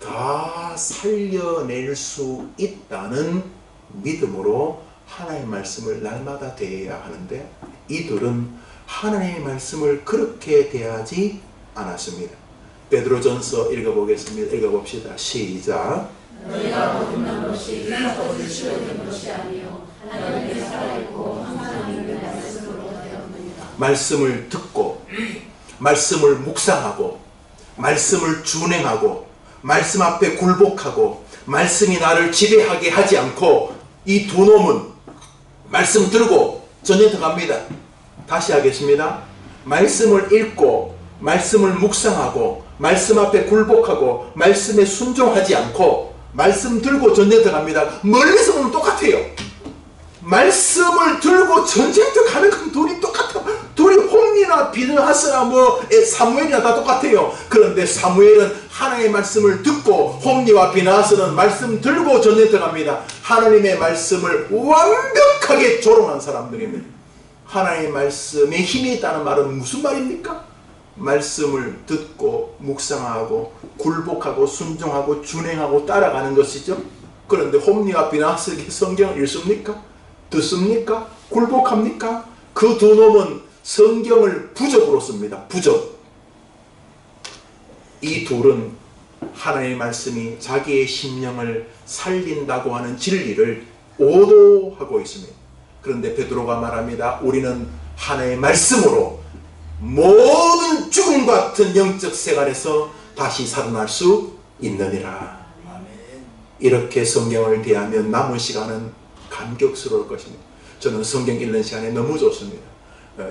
다 살려낼 수 있다는 믿음으로 하나님의 말씀을 날마다 대해야 하는데, 이들은 하나님의 말씀을 그렇게 대하지 않았습니다. 베드로전서 읽어보겠습니다. 읽어봅시다. 시작. 너희가 거듭난 것이 것을 치워진 것이 아니요 하나님께 살아있고 항상 믿는 말씀으로 되었느니라. 말씀을 듣고 말씀을 묵상하고 말씀을 준행하고 말씀 앞에 굴복하고 말씀이 나를 지배하게 하지 않고, 이 두 놈은 말씀 들고 전쟁터 갑니다. 다시 하겠습니다. 말씀을 읽고 말씀을 묵상하고 말씀 앞에 굴복하고 말씀에 순종하지 않고 말씀 들고 전쟁터 갑니다. 멀리서 보면 똑같아요. 말씀을 들고 전쟁터 가는 건 둘이 똑같아. 둘이 홈리나 비느하스나 뭐 사무엘이나 다 똑같아요. 그런데 사무엘은 하나님의 말씀을 듣고 홈리와 비느하스는 말씀 들고 전쟁터 갑니다. 하나님의 말씀을 완벽하게 조롱한 사람들입니다. 하나님의 말씀에 힘이 있다는 말은 무슨 말입니까? 말씀을 듣고 묵상하고 굴복하고 순종하고 준행하고 따라가는 것이죠. 그런데 홈리와 비느하스에게 성경을 읽습니까? 듣습니까? 굴복합니까? 그 두 놈은 성경을 부적으로 씁니다. 부적. 이 둘은 하나님의 말씀이 자기의 심령을 살린다고 하는 진리를 오도하고 있습니다. 그런데 베드로가 말합니다. 우리는 하나님의 말씀으로 모든 죽음 같은 영적 생활에서 다시 살아날 수 있느니라. 이렇게 성경을 대하면 남은 시간은 감격스러울 것입니다. 저는 성경 읽는 시간이 너무 좋습니다.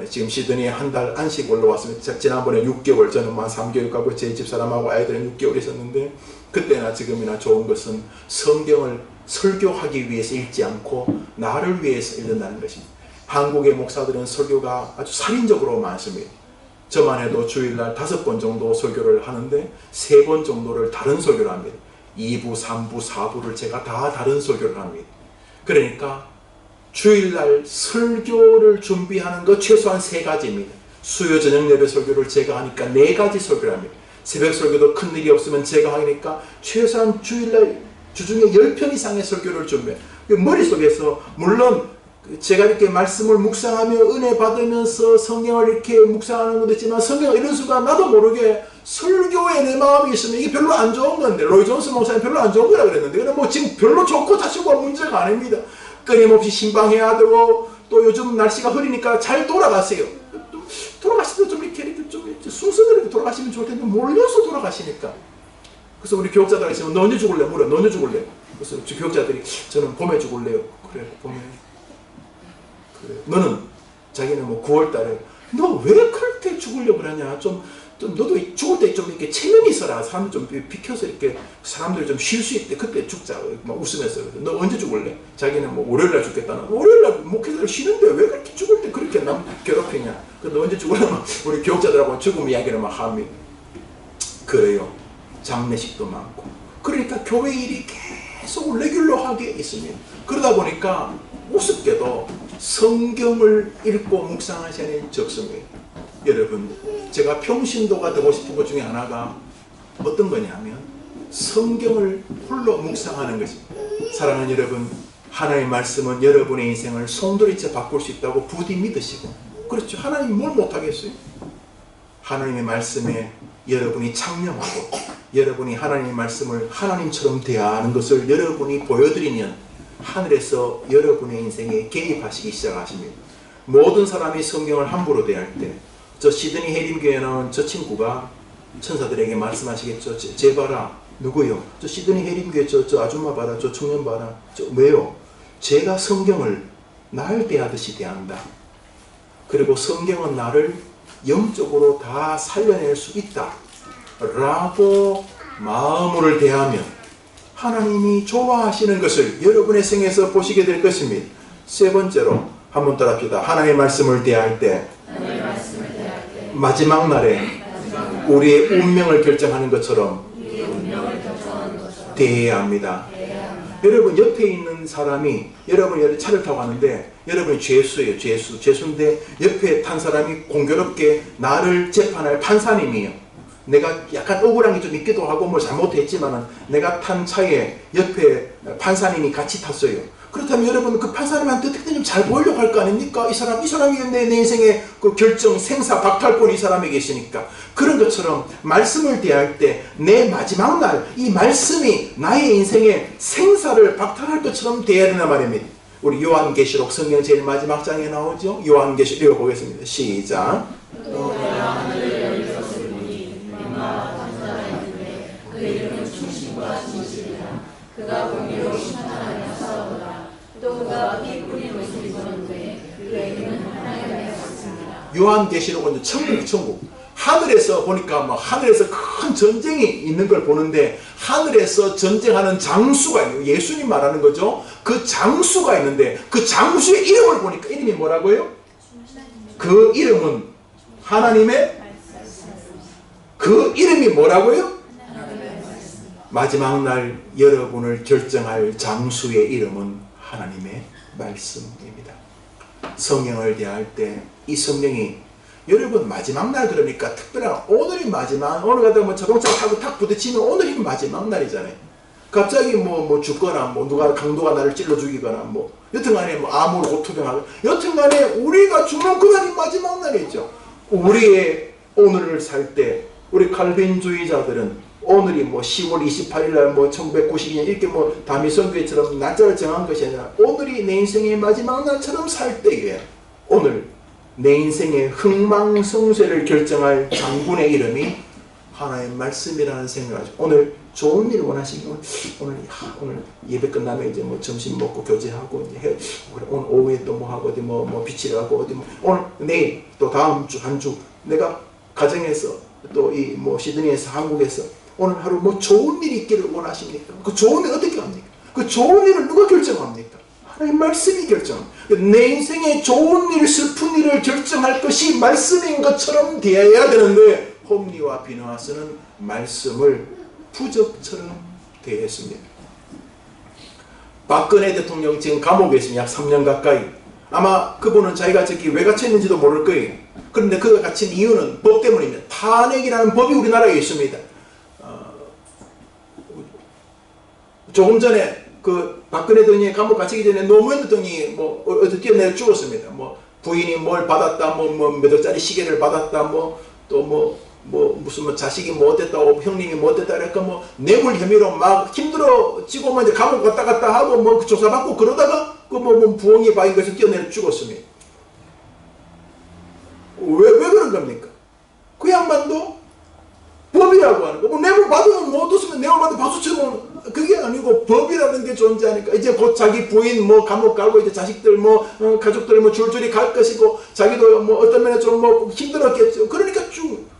지금 시드니에 한 달 안식 올라왔습니다. 지난번에 6개월, 저는 한 3개월 가고 제 집사람하고 아이들은 6개월 있었는데, 그때나 지금이나 좋은 것은 성경을 설교하기 위해서 읽지 않고 나를 위해서 읽는다는 것입니다. 한국의 목사들은 설교가 아주 살인적으로 많습니다. 저만 해도 주일날 5번 정도 설교를 하는데 3번 정도를 다른 설교를 합니다. 2부, 3부, 4부를 제가 다 다른 설교를 합니다. 그러니까 주일날 설교를 준비하는 것 최소한 3가지입니다. 수요 저녁 예배 설교를 제가 하니까 4가지 설교를 합니다. 새벽 설교도 큰 일이 없으면 제가 하니까 최소한 주일날 주중에 10편 이상의 설교를 준비해요. 머릿속에서 물론 제가 이렇게 말씀을 묵상하며 은혜 받으면서 성경을 이렇게 묵상하는 것도 있지만, 성경을 이런 순간 나도 모르게 설교에 내 마음이 있으면 이게 별로 안 좋은 건데, 로이 존스 목사님 별로 안 좋은 거라 그랬는데, 근데 뭐 지금 별로 좋고 다시고 문제가 아닙니다. 끊임없이 신방해야 되고 또 요즘 날씨가 흐리니까 잘 돌아가세요. 돌아가시도 좀 이렇게 순서대로 돌아가시면 좋을 텐데 몰려서 돌아가시니까. 그래서 우리 교육자들 있으면 너 언제 죽을래? 물어. 너 언제 죽을래? 그래서 교육자들이 저는 봄에 죽을래요. 그래, 봄에. 그래. 너는 자기는 뭐 9월 달에 너 왜 그렇게 죽으려고 그러냐? 좀 너도 죽을 때 좀 이렇게 체면이 있어라. 사람들 좀 비켜서 이렇게 사람들이 좀 쉴 수 있대. 그때 죽자. 막 웃으면서. 너 언제 죽을래? 자기는 뭐 월요일날 죽겠다는. 월요일날 목회자를 쉬는데 왜 그렇게 죽을 때 그렇게 남 괴롭히냐? 너 언제 죽으려면 우리 교육자들하고 죽음 이야기를 막 합니다. 그래요. 장례식도 많고. 그러니까 교회 일이 계속 레귤러하게 있습니다. 그러다 보니까 우습게도 성경을 읽고 묵상하시는 적성이에요. 여러분, 제가 평신도가 되고 싶은 것 중에 하나가 어떤 거냐면 성경을 홀로 묵상하는 것입니다. 사랑하는 여러분, 하나님의 말씀은 여러분의 인생을 송두리째 바꿀 수 있다고 부디 믿으시고, 그렇죠. 하나님 뭘 못하겠어요? 하나님의 말씀에 여러분이 창념하고 여러분이 하나님의 말씀을 하나님처럼 대하는 것을 여러분이 보여드리면 하늘에서 여러분의 인생에 개입하시기 시작하십니다. 모든 사람이 성경을 함부로 대할 때, 저 시드니 해림교회 나온 저 친구가 천사들에게 말씀하시겠죠. 쟤 봐라. 누구요? 저 시드니 해림교회 저 아줌마 봐라. 저 청년 봐라. 왜요? 제가 성경을 날 대하듯이 대한다. 그리고 성경은 나를 영적으로 다 살려낼 수 있다 라고 마음을 대하면 하나님이 좋아하시는 것을 여러분의 생에서 보시게 될 것입니다. 세 번째로 한번 따라합시다. 하나님의 말씀을 대할 때 마지막 날에 우리의 운명을 결정하는 것처럼 대해야 합니다. 여러분, 옆에 있는 사람이 여러분이 차를 타고 가는데 여러분이 죄수예요. 죄수인데 옆에 탄 사람이 공교롭게 나를 재판할 판사님이에요. 내가 약간 억울한 게 좀 있기도 하고 뭐 잘못했지만은 내가 탄 차에 옆에 판사님이 같이 탔어요. 그렇다면 여러분, 그 판사님한테 어떻게든 좀 잘 보이려고 할 거 아닙니까? 이 사람이 내 인생의 그 결정, 생사, 박탈권이 이 사람에게 있으니까. 그런 것처럼 말씀을 대할 때 내 마지막 날 이 말씀이 나의 인생의 생사를 박탈할 것처럼 대해야 된단 말입니다. 우리 요한계시록 성경 제일 마지막 장에 나오죠. 요한계시록 읽어보겠습니다. 시작. 그 이름은 충신과 진실이라. 그가 공의로 심판하며 싸우더라. 또 그가 피 뿌린 옷을 입었는데 그에게는 하나님의 말씀이라. 요한계시록은 천국. 하늘에서 보니까 뭐 하늘에서 큰 전쟁이 있는 걸 보는데 하늘에서 전쟁하는 장수가 있는, 예수님 말하는 거죠. 그 장수가 있는데 그 장수의 이름을 보니까 이름이 뭐라고요? 그 이름은 하나님의, 그 이름이 뭐라고요? 마지막 날 여러분을 결정할 장수의 이름은 하나님의 말씀입니다. 성경을 대할 때 이 성경이 여러분 마지막 날, 그러니까 특별한 오늘이 마지막, 오늘 같은 뭐 자동차 타고 탁 부딪히면 오늘이 마지막 날이잖아요. 갑자기 뭐 죽거나 뭐 누가 강도가 나를 찔러 죽이거나 뭐 여튼간에 뭐 암으로 고통하거나 여튼간에 우리가 죽는 그날이 마지막 날이죠. 우리의 오늘을 살 때 우리 칼빈주의자들은 오늘이 뭐 10월 28일 날 뭐 1992년 이렇게 뭐 다미성교회처럼 날짜를 정한 것이 아니라 오늘이 내 인생의 마지막 날처럼 살 때에 오늘 내 인생의 흥망성쇠를 결정할 장군의 이름이 하나님의 말씀이라는 생각을 하죠. 오늘 좋은 일 원하시면 오늘 예배 끝나면 이제 뭐 점심 먹고 교제하고 이제 오늘 오후에 또 뭐 하고 어디 뭐 비치를 하고 어디 뭐 오늘 내일 또 다음 주 한 주 내가 가정에서 또 이 뭐 시드니에서 한국에서 오늘 하루 뭐 좋은 일이 있기를 원하십니까? 그 좋은 일 어떻게 합니까? 그 좋은 일을 누가 결정합니까? 하나님 말씀이 결정합니다. 내 인생의 좋은 일, 슬픈 일을 결정할 것이 말씀인 것처럼 대해야 되는데 홈리와 비누아스는 말씀을 부적처럼 대했습니다. 박근혜 대통령 지금 감옥에 있습니다. 약 3년 가까이. 아마 그분은 자기가 저기 왜 갇혀있는지도 모를 거예요. 그런데 그가 갇힌 이유는 법 때문입니다. 탄핵이라는 법이 우리나라에 있습니다. 조금 전에 그 박근혜 대통령이 감옥 갇히기 전에 노무현 대통령이 뭐 어디 뛰어내려 죽었습니다. 뭐 부인이 뭘 받았다, 뭐 몇 억짜리 시계를 받았다, 뭐 또 뭐 무슨 뭐 자식이 뭐 어땠다고 형님이 뭐 어땠다 그러니까 뭐 뇌물 혐의로 막 힘들어지고 뭐 이제 감옥 갔다 하고 뭐 조사받고 그러다가 뭐 부엉이 바인 것을 뛰어내려 죽었습니다. 왜 그런 겁니까? 그 양반도 법이라고 하는 거. 뭐 뇌물 받으면 못 얻으면 뇌물 받으면 박수 치면 그게 아니고 법이라는 게 존재하니까 이제 곧 자기 부인 뭐 감옥 가고 이제 자식들 뭐 가족들 뭐 줄줄이 갈 것이고 자기도 뭐 어떤 면에 좀 뭐 힘들었겠죠. 그러니까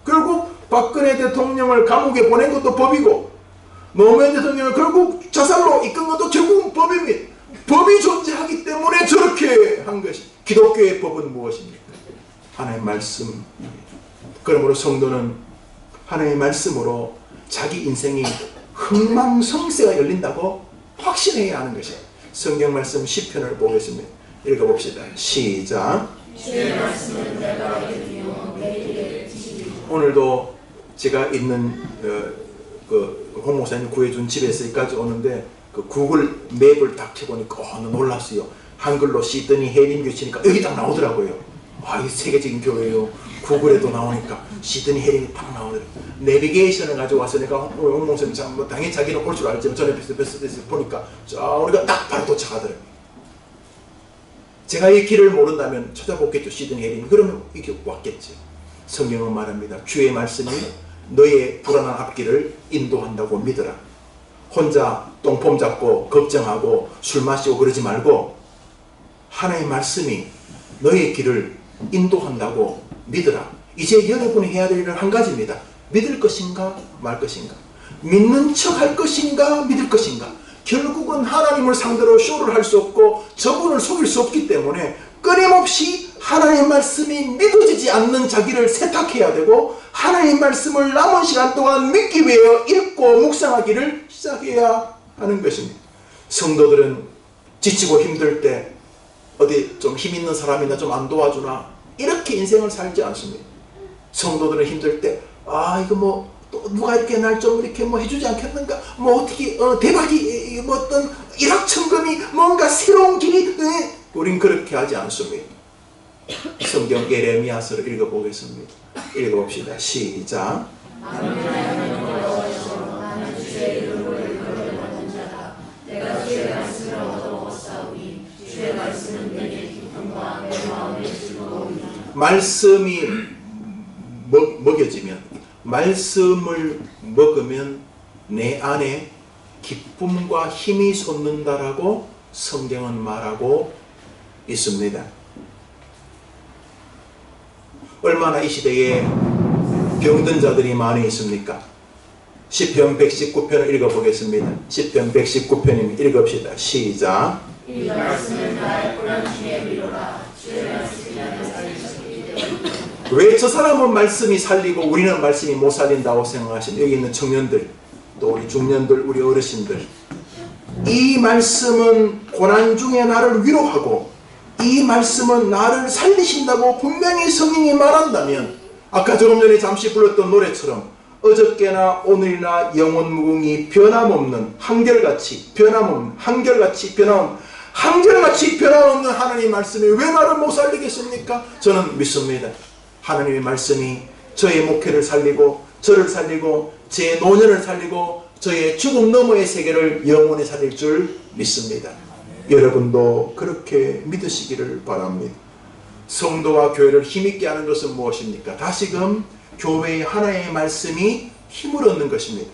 결국 박근혜 대통령을 감옥에 보낸 것도 법이고 노무현 대통령을 결국 자살로 이끈 것도 결국은 법입니다. 법이 존재하기 때문에 저렇게 한 것이. 기독교의 법은 무엇입니까? 하나님의 말씀. 그러므로 성도는 하나님의 말씀으로 자기 인생이 흥망성쇠가 열린다고 확신해야 하는 것이에요. 성경 말씀 시편을 보겠습니다. 읽어봅시다. 시작. 주의 말씀은 내가 읽으며 내일에 지키리라. 오늘도 제가 있는 그 홍목사님 구해준 집에서 여기까지 오는데 그 구글 맵을 딱 켜보니까 놀랐어요. 한글로 시드니 해림교 치니까 여기 딱 나오더라고요. 아, 이게 세계적인 교회예요. 구글에도 나오니까 시드니 해림이 딱 나오더라고요. 내비게이션을 가지고 와서 내가 홍목사님 뭐 당연히 자기는 올 줄 알지만 전에 베스트에서 보니까 우리가 딱 바로 도착하더라고요. 제가 이 길을 모른다면 찾아보겠죠. 시드니 해림이. 그러면 이게 왔겠죠. 성경은 말합니다. 주의 말씀이 너의 불안한 앞길을 인도한다고 믿어라. 혼자 똥폼 잡고 걱정하고 술 마시고 그러지 말고 하나님의 말씀이 너의 길을 인도한다고 믿어라. 이제 여러분이 해야 될 일은 한 가지입니다. 믿을 것인가 말 것인가. 믿는 척 할 것인가 믿을 것인가. 결국은 하나님을 상대로 쇼를 할 수 없고 저분을 속일 수 없기 때문에 끊임없이 하나님의 말씀이 믿어지지 않는 자기를 세탁해야 되고 하나님의 말씀을 남은 시간 동안 믿기 위해 읽고 묵상하기를 시작해야 하는 것입니다. 성도들은 지치고 힘들 때 어디 좀 힘 있는 사람이나 좀 안 도와주나 이렇게 인생을 살지 않습니다. 성도들은 힘들 때 이거 뭐 또 누가 이렇게 날 좀 이렇게 뭐 해주지 않겠는가 뭐 어떻게 대박이 뭐 어떤 일확천금이 뭔가 새로운 길이 우린 그렇게 하지 않습니다. 성경 예레미야서를 읽어보겠습니다. 읽어봅시다. 시작. 나는 주의 이름으로 일컬음을 받는 자다. 내가 주의 말씀을 얻어먹었사오니 주의 말씀은 내게 기쁨과 내 마음의 즐거움이다. 말씀이 먹여지면 말씀을 먹으면 내 안에 기쁨과 힘이 솟는다라고 성경은 말하고 있습니다. 얼마나 이 시대에 병든 자들이 많이 있습니까? 시편 119편을 읽어보겠습니다. 시편 119편입니다. 읽읍시다. 시작. 이 말씀은 나의 고난 중에 위로라. 주의 말씀이 나를 살리셨기 때문에. 왜 저 사람은 말씀이 살리고 우리는 말씀이 못 살린다고 생각하시면 여기 있는 청년들, 또 우리 중년들, 우리 어르신들, 이 말씀은 고난 중에 나를 위로하고 이 말씀은 나를 살리신다고 분명히 성경이 말한다면 아까 조금 전에 잠시 불렀던 노래처럼 어저께나 오늘이나 영원 무궁히 변함없는 한결같이 변함없는 하나님 말씀이 왜 나를 못 살리겠습니까? 저는 믿습니다. 하나님의 말씀이 저의 목회를 살리고 저를 살리고 제 노년을 살리고 저의 죽음 너머의 세계를 영원히 살릴 줄 믿습니다. 여러분도 그렇게 믿으시기를 바랍니다. 성도와 교회를 힘있게 하는 것은 무엇입니까? 다시금 교회의 하나의 말씀이 힘을 얻는 것입니다.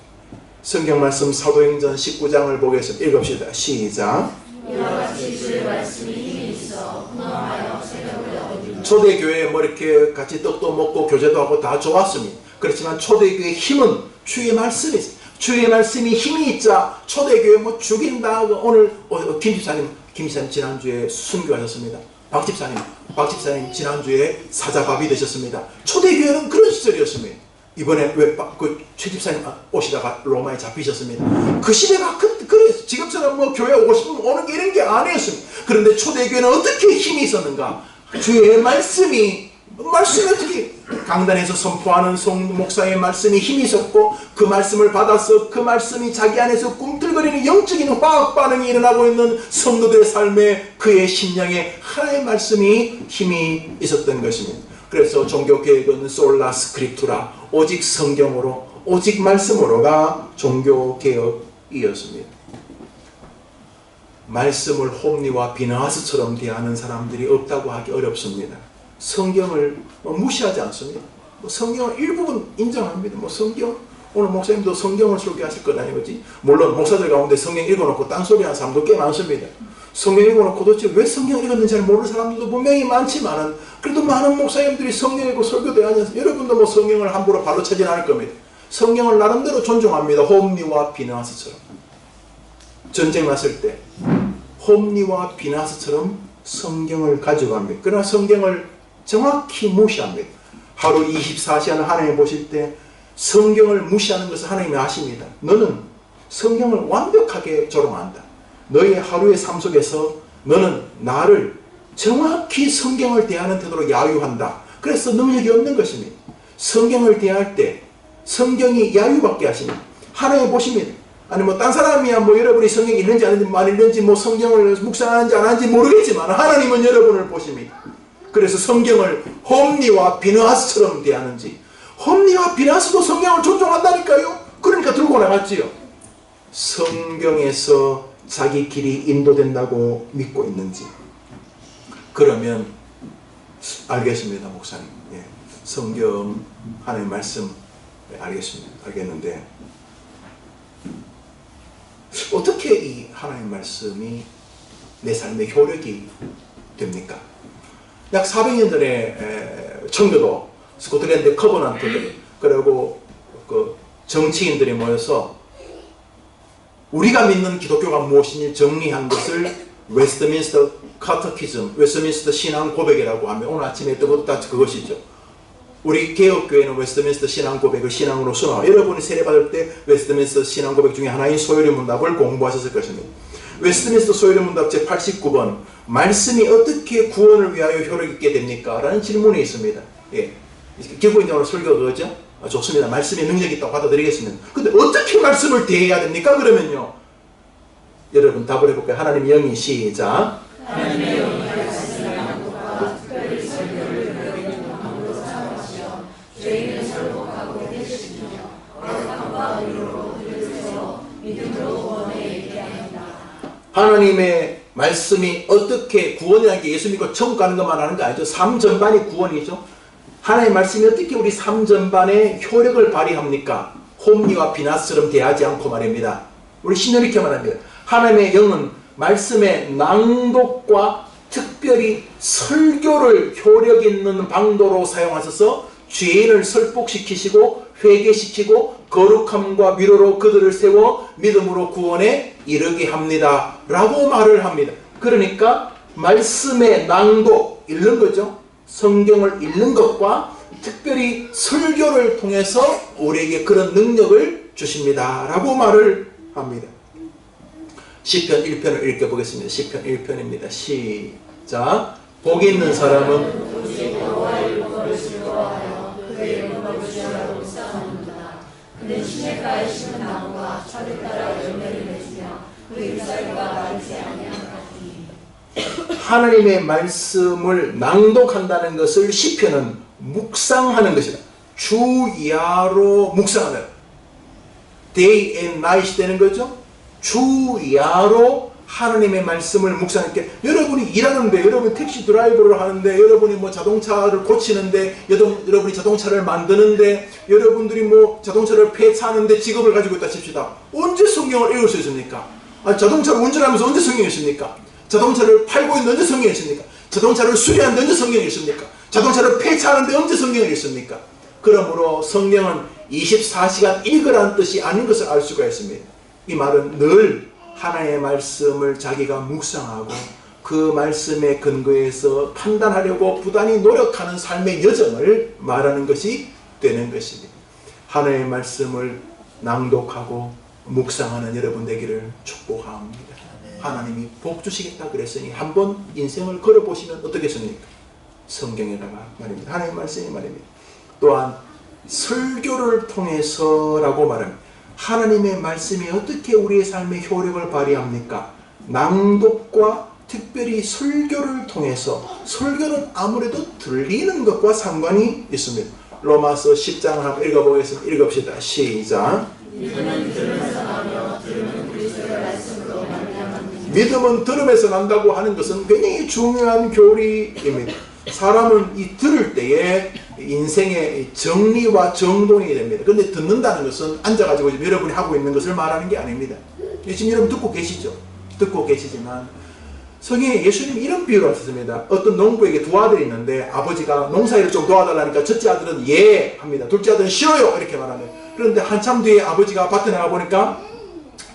성경 말씀 사도행전 19장을 보겠습니다. 읽읍시다. 시작. 이와 같이 주의 말씀이 힘이 있어 흥황하여 새벽을 얻으니. 초대교회에 뭐 이렇게 같이 떡도 먹고 교제도 하고 다 좋았습니다. 그렇지만 초대교회의 힘은 주의 말씀이 있어요. 주의 말씀이 힘이 있자 초대교회 뭐 죽인다. 오늘 김 집사님 지난주에 순교하셨습니다. 박 집사님 지난주에 사자밥이 되셨습니다. 초대교회는 그런 시절이었습니다. 이번에 왜 최 집사님 오시다가 로마에 잡히셨습니다. 그 시대가 그래서 지금처럼 뭐 교회 오고 싶으면 오는 게 이런 게 아니었습니다. 그런데 초대교회는 어떻게 힘이 있었는가? 주의 말씀이 어떻게 강단에서 선포하는 목사의 말씀이 힘이 있었고 그 말씀을 받아서 그 말씀이 자기 안에서 꿈틀거리는 영적인 화학 반응이 일어나고 있는 성도들의 삶에 그의 심령에 하나의 말씀이 힘이 있었던 것입니다. 그래서 종교개혁은 솔라 스크립투라 오직 성경으로 오직 말씀으로가 종교개혁이었습니다. 말씀을 홈리와 비나하스처럼 대하는 사람들이 없다고 하기 어렵습니다. 성경을 무시하지 않습니다. 성경을 일부분 인정합니다. 성경, 오늘 목사님도 성경을 설교하실 건 아니겠지. 물론 목사들 가운데 성경 읽어놓고 딴소리 하는 사람도 꽤 많습니다. 성경 읽어놓고 도대체 왜 성경 읽었는지 잘 모르는 사람들도 분명히 많지만은 그래도 많은 목사님들이 성경 읽고 설교도 하면서 여러분도 성경을 함부로 발로 차진 않을 겁니다. 성경을 나름대로 존중합니다. 홈리와 비나하스처럼. 전쟁 났을 때 홈리와 비나하스처럼 성경을 가져갑니다. 그러나 성경을 정확히 무시합니다. 하루 24시간 하나님 보실 때 성경을 무시하는 것을 하나님이 아십니다. 너는 성경을 완벽하게 조롱한다. 너의 하루의 삶 속에서 너는 나를 정확히 성경을 대하는 태도로 야유한다. 그래서 능력이 없는 것입니다. 성경을 대할 때 성경이 야유받게 하십니다. 하나님 보십니다. 아니 딴 사람이야 여러분이 성경이 있는지 안 있는지 성경을 묵상하는지 안 하는지 모르겠지만 하나님은 여러분을 보십니다. 그래서 성경을 홈리와 비나하스처럼 대하는지, 홈리와 비나하스도 성경을 존중한다니까요. 그러니까 들고 나갔지요. 성경에서 자기 길이 인도된다고 믿고 있는지. 그러면 알겠습니다, 목사님. 예. 성경 하나님 말씀 알겠습니다. 알겠는데 어떻게 이 하나님 말씀이 내 삶의 효력이 됩니까? 약 400년 전에 청교도 스코틀랜드 커버넌트들 그리고 그 정치인들이 모여서 우리가 믿는 기독교가 무엇인지 정리한 것을 웨스트민스터 카테키즘, 웨스트민스터 신앙 고백이라고 하면 오늘 아침에 했던 것도 다 그것이죠. 우리 개혁교회는 웨스트민스터 신앙 고백을 신앙으로 순화. 여러분이 세례받을 때 웨스트민스터 신앙 고백 중에 하나인 소요리 문답을 공부하셨을 것입니다. 웨스트민스터 소요리 문답 제89번 말씀이 어떻게 구원을 위하여 효력 있게 됩니까? 라는 질문이 있습니다. 예. 결국은 오늘 설교가 그거죠? 좋습니다. 말씀에 능력이 있다고 받아들이겠습니다. 근데 어떻게 말씀을 대해야 됩니까? 그러면요. 여러분 답을 해볼까요? 하나님의 영이 시작. 하나님의 영이 말씀을 양보와 특별히 설교를 배우는 방법으로 사용하시어 죄인을 설복하고 해주시며 거룩함과 의로로 들으세요 믿음으로 구원에 이르게 합니다. 하나님의 말씀이 어떻게 구원이라는 게 예수 믿고 천국 가는 것만 하는 거 아니죠. 삶 전반이 구원이죠. 하나님의 말씀이 어떻게 우리 삶 전반에 효력을 발휘합니까? 홈리와 비나스처럼 대하지 않고 말입니다. 우리 신년 이렇게 말합니다. 하나님의 영은 말씀의 낭독과 특별히 설교를 효력 있는 방도로 사용하셔서 죄인을 설복시키시고 회개시키고 거룩함과 위로로 그들을 세워 믿음으로 구원에 이르게 합니다. 라고 말을 합니다. 그러니까 말씀의 낭독, 읽는 거죠. 성경을 읽는 것과 특별히 설교를 통해서 우리에게 그런 능력을 주십니다. 라고 말을 합니다. 시편 1편을 읽어보겠습니다. 시편 1편입니다. 시작. 복이 있는 사람은 오직 여호와의 율법을 즐거워하여 그의 율법을 주야로 묵상하는구나. 그는 시냇가에 심은 나무가 철을 따라 열매를 맺으며 그 잎사귀가 마르지 아니하노니. 하나님의 말씀을 낭독한다는 것을 시편은 묵상하는 것이다. 주야로 묵상하는 day and night 되는 거죠. 주야로 하나님의 말씀을 묵상할게. 여러분이 일하는데, 여러분이 택시 드라이버를 하는데, 여러분이 자동차를 고치는데, 여러분이 자동차를 만드는데, 여러분들이 자동차를 폐차하는데 직업을 가지고 있다 칩시다. 언제 성경을 읽을 수 있습니까? 자동차를 운전하면서 언제 성경이 있습니까? 자동차를 팔고 있는데 언제 성경이 있습니까? 자동차를 수리하는데 언제 성경이 있습니까? 자동차를 폐차하는데 언제 성경이 있습니까? 그러므로 성경은 24시간 읽으라는 뜻이 아닌 것을 알 수가 있습니다. 이 말은 늘 하나님의 말씀을 자기가 묵상하고 그 말씀에 근거해서 판단하려고 부단히 노력하는 삶의 여정을 말하는 것이 되는 것입니다. 하나님의 말씀을 낭독하고 묵상하는 여러분 되기를 축복합니다. 하나님이 복 주시겠다 그랬으니 한번 인생을 걸어보시면 어떻겠습니까? 성경에다가 말입니다. 하나님의 말씀이 말입니다. 또한 설교를 통해서라고 말합니다. 하나님의 말씀이 어떻게 우리의 삶에 효력을 발휘합니까? 낭독과 특별히 설교를 통해서. 설교는 아무래도 들리는 것과 상관이 있습니다. 로마서 10장을 한번 읽어보겠습니다. 읽읍시다. 시작. 믿음은 들으면서 나며 들으면 그리스도의 말씀으로 말미암았느니라. 믿음은 들음에서 난다고 하는 것은 굉장히 중요한 교리입니다. 사람은 이 들을 때에 인생의 정리와 정돈이 됩니다. 그런데 듣는다는 것은 앉아가지고 지금 여러분이 하고 있는 것을 말하는 게 아닙니다. 지금 여러분 듣고 계시죠? 듣고 계시지만 성경에 예수님이 이런 비유를 하셨습니다. 어떤 농부에게 두 아들이 있는데 아버지가 농사일을 좀 도와달라니까 첫째 아들은 예 합니다. 둘째 아들은 싫어요 이렇게 말합니다. 그런데 한참 뒤에 아버지가 밭에 나가 보니까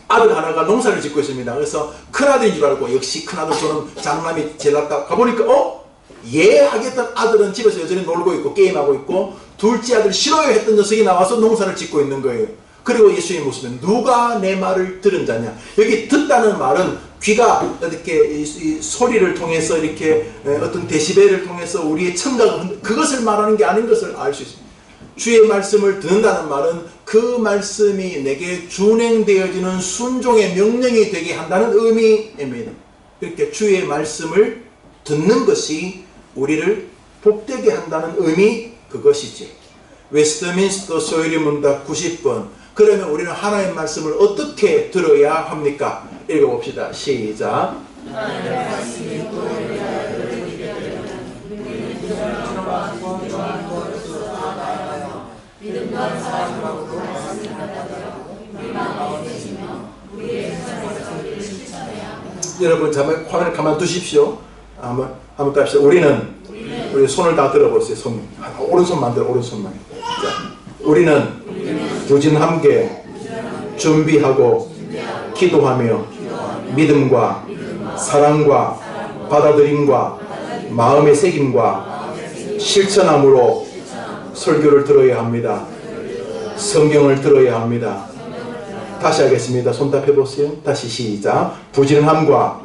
아들 하나가 농사를 짓고 있습니다. 그래서 큰아들인 줄 알고 역시 큰아들 저는 장남이 제일 낫다 가보니까 예 하겠던 아들은 집에서 여전히 놀고 있고 게임하고 있고 둘째 아들 싫어요 했던 녀석이 나와서 농사를 짓고 있는 거예요. 그리고 예수님이 묻으면 누가 내 말을 들은 자냐. 여기 듣다는 말은 귀가 이렇게 이 소리를 통해서 이렇게 어떤 데시벨을 통해서 우리의 청각을 그것을 말하는 게 아닌 것을 알 수 있습니다. 주의 말씀을 듣는다는 말은 그 말씀이 내게 준행되어지는 순종의 명령이 되게 한다는 의미입니다. 이렇게 주의 말씀을 듣는 것이 우리를 복되게 한다는 의미 그것이지. 웨스트민스터 소요리 문답 90번. 그러면 우리는 하나님의 말씀을 어떻게 들어야 합니까? 읽어봅시다. 시작. 여러분 잠깐 화면을 가만 두십시오. 한번 갑시다. 우리 손을 다 들어보세요. 오른손만 들어. 오른손만. 자, 우리는 부진함께 준비하고 기도하며 믿음과 사랑과 받아들임과 마음의 새김과 실천함으로 설교를 들어야 합니다. 성경을 들어야 합니다. 다시 하겠습니다. 손답해 보세요. 다시 시작. 부지런함과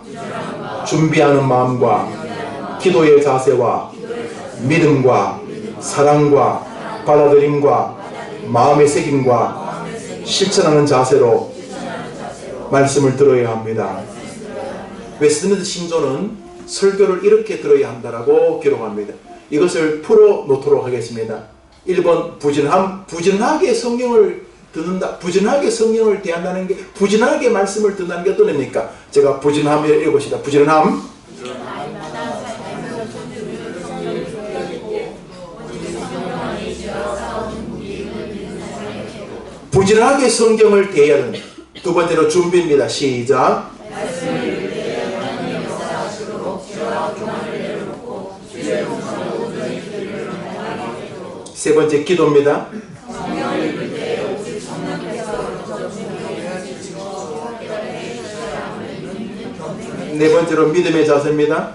준비하는 마음과 기도의 자세와 믿음과 사랑과 받아들임과 마음의 새김과 실천하는 자세로 말씀을 들어야 합니다. 웨스트민스터 신조는 설교를 이렇게 들어야 한다라고 기록합니다. 이것을 풀어 놓도록 하겠습니다. 1번 부지런하게 성경을 듣는다. 부지런하게 성경을 대한다는 게 부지런하게 말씀을 듣는다는 게 어떤 의미입니까? 제가 부지런함을 읽어봅시다. 부지런함. 부지런하게 성경을 대하는 두 번째로 준비입니다. 시작. 세 번째 기도입니다. 네 번째로 믿음의 자세입니다.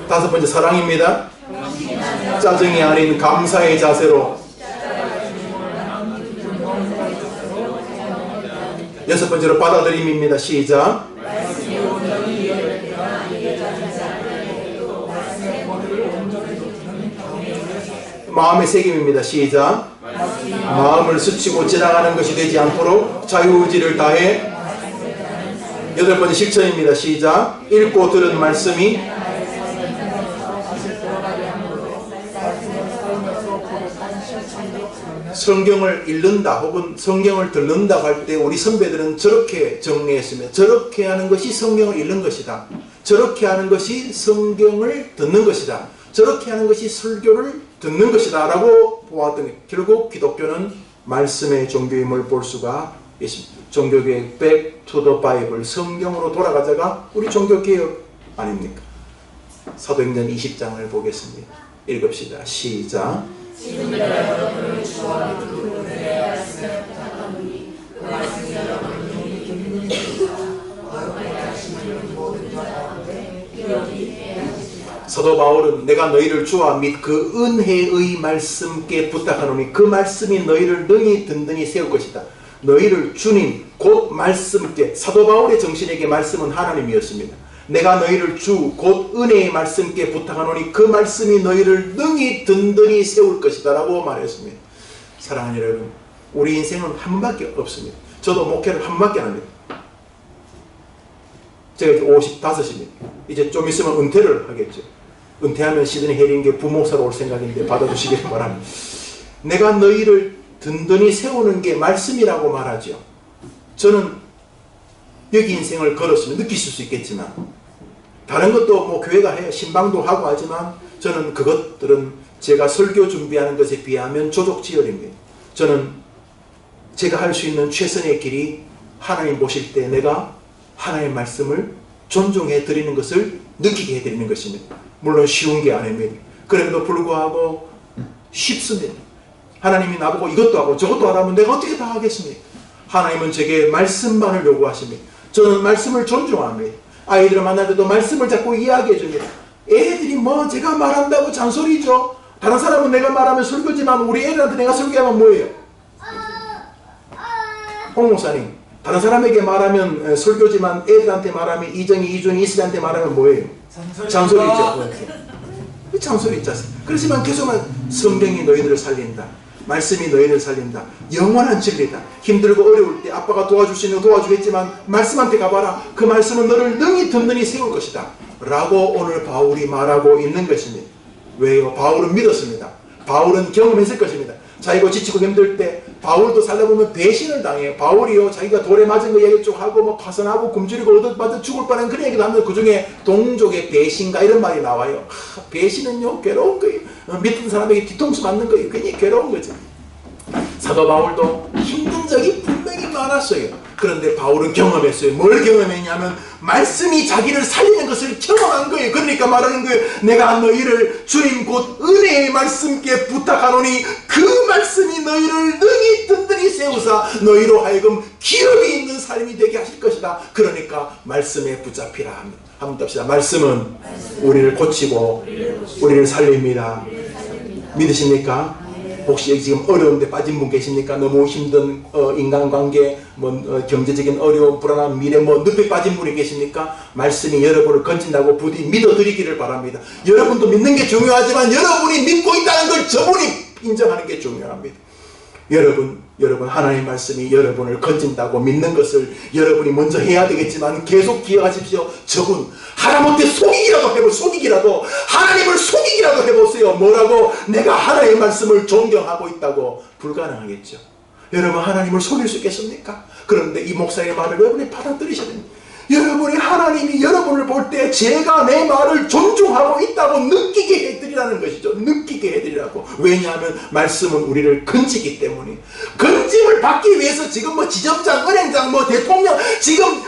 다섯 번째 사랑입니다. 짜증이 아닌 감사의 자세로. 여섯 번째로 받아들임입니다. 시작. 마음의 새김입니다. 시작. 마음을 스치고 지나가는 것이 되지 않도록 자유의지를 다해. 여덟 번째 실천입니다. 시작. 읽고 들은 말씀이 성경을 읽는다 혹은 성경을 듣는다고 할 때 우리 선배들은 저렇게 정리했습니다. 저렇게 하는 것이 성경을 읽는 것이다. 저렇게 하는 것이 성경을 듣는 것이다. 저렇게 하는 것이 설교를 듣는 것이다 라고 보았더니 결국 기독교는 말씀의 종교임을 볼 수가 있습니다. 종교개혁 Back to the Bible 성경으로 돌아가자가 우리 종교개혁 아닙니까? 사도행전 20장을 보겠습니다. 읽읍시다. 시작. 사도 바울은 내가 너희를 주와 및 그 은혜의 말씀께 부탁하노니 그 말씀이 너희를 능히 든든히 세울 것이다. 너희를 주님 곧 말씀께. 사도 바울의 정신에게 말씀은 하나님이었습니다. 내가 너희를 주 곧 은혜의 말씀께 부탁하노니 그 말씀이 너희를 능히 든든히 세울 것이다 라고 말했습니다. 사랑하는 여러분, 우리 인생은 한 밖에 없습니다. 저도 목회를 한 밖에 안 합니다. 제가 이제 55입니다. 이제 좀 있으면 은퇴를 하겠죠. 은퇴하면 시드니 해링게 부목사로 올 생각인데 받아주시길 바랍니다. 내가 너희를 든든히 세우는 게 말씀이라고 말하죠. 저는 여기 인생을 걸었으면 느끼실 수 있겠지만 다른 것도 뭐 교회가 해요. 신방도 하고 하지만 저는 그것들은 제가 설교 준비하는 것에 비하면 조족지혈입니다. 저는 제가 할 수 있는 최선의 길이 하나님 보실 때 내가 하나님의 말씀을 존중해 드리는 것을 느끼게 해드리는 것입니다. 물론 쉬운 게 아닙니다. 그럼에도 불구하고 쉽습니다. 하나님이 나보고 이것도 하고 저것도 하라면 내가 어떻게 다 하겠습니까? 하나님은 제게 말씀만을 요구하십니다. 저는 말씀을 존중합니다. 아이들을 만날 때도 말씀을 자꾸 이야기해 줍니다. 애들이 뭐 제가 말한다고 잔소리죠. 다른 사람은 내가 말하면 설교지만 우리 애들한테 내가 설교하면 뭐예요? 홍 목사님, 다른 사람에게 말하면 설교지만 애들한테 말하면 이정희, 이준희, 이슬이한테 말하면 뭐예요? 잔소리죠. 잔소리 있지 않습니까? 그렇지만 계속만 성경이 너희들을 살린다. 말씀이 너희를 살린다. 영원한 진리다. 힘들고 어려울 때 아빠가 도와줄 수 있는 거 도와주겠지만 말씀한테 가봐라. 그 말씀은 너를 능히 든든히 세울 것이다. 라고 오늘 바울이 말하고 있는 것입니다. 왜요? 바울은 믿었습니다. 바울은 경험했을 것입니다. 자기가 지치고 힘들 때 바울도 살다 보면 배신을 당해요. 바울이요, 자기가 돌에 맞은 거 얘기 쭉 하고 뭐 파선하고 굶주리고 얻어맞아 죽을 뻔한 그런 얘기도 하면서 그 중에 동족의 배신가 이런 말이 나와요. 배신은요 괴로운 거예요. 믿는 사람에게 뒤통수 맞는 거예요. 괜히 괴로운 거죠. 사도 바울도 힘든 적이 분명히 많았어요. 그런데 바울은 경험했어요. 뭘 경험했냐면 말씀이 자기를 살리는 것을 경험한 거예요. 그러니까 말하는 거예요. 내가 너희를 주님 곧 은혜의 말씀께 부탁하노니 그 말씀이 너희를 능히 든든히 세우사 너희로 하여금 기업이 있는 삶이 되게 하실 것이다. 그러니까 말씀에 붙잡히라 합니다. 한번 답시다. 말씀은 우리를 고치고 우리를 살립니다. 믿으십니까? 혹시 여기 지금 어려운데 빠진 분 계십니까? 너무 힘든 인간관계, 경제적인 어려움, 불안한 미래, 늪에 빠진 분이 계십니까? 말씀이 여러분을 건진다고 부디 믿어드리기를 바랍니다. 여러분도 믿는 게 중요하지만 여러분이 믿고 있다는 걸 저분이 인정하는 게 중요합니다. 여러분 하나님의 말씀이 여러분을 건진다고 믿는 것을 여러분이 먼저 해야 되겠지만 계속 기억하십시오. 저분 하다못해 속이기라도 하나님을 속이기라도 해보세요. 뭐라고? 내가 하나님의 말씀을 존경하고 있다고. 불가능하겠죠. 여러분 하나님을 속일 수 있겠습니까? 그런데 이 목사의 말을 여러분이 받아들이셔야 됩니다. 여러분이 하나님이 여러분을 볼 때 제가 내 말을 존중하고 있다고 느끼게 해드리라는 것이죠. 느끼게 해드리라고. 왜냐하면 말씀은 우리를 건지기 때문에. 건짐을 받기 위해서 지금 지점장, 은행장, 대통령 지금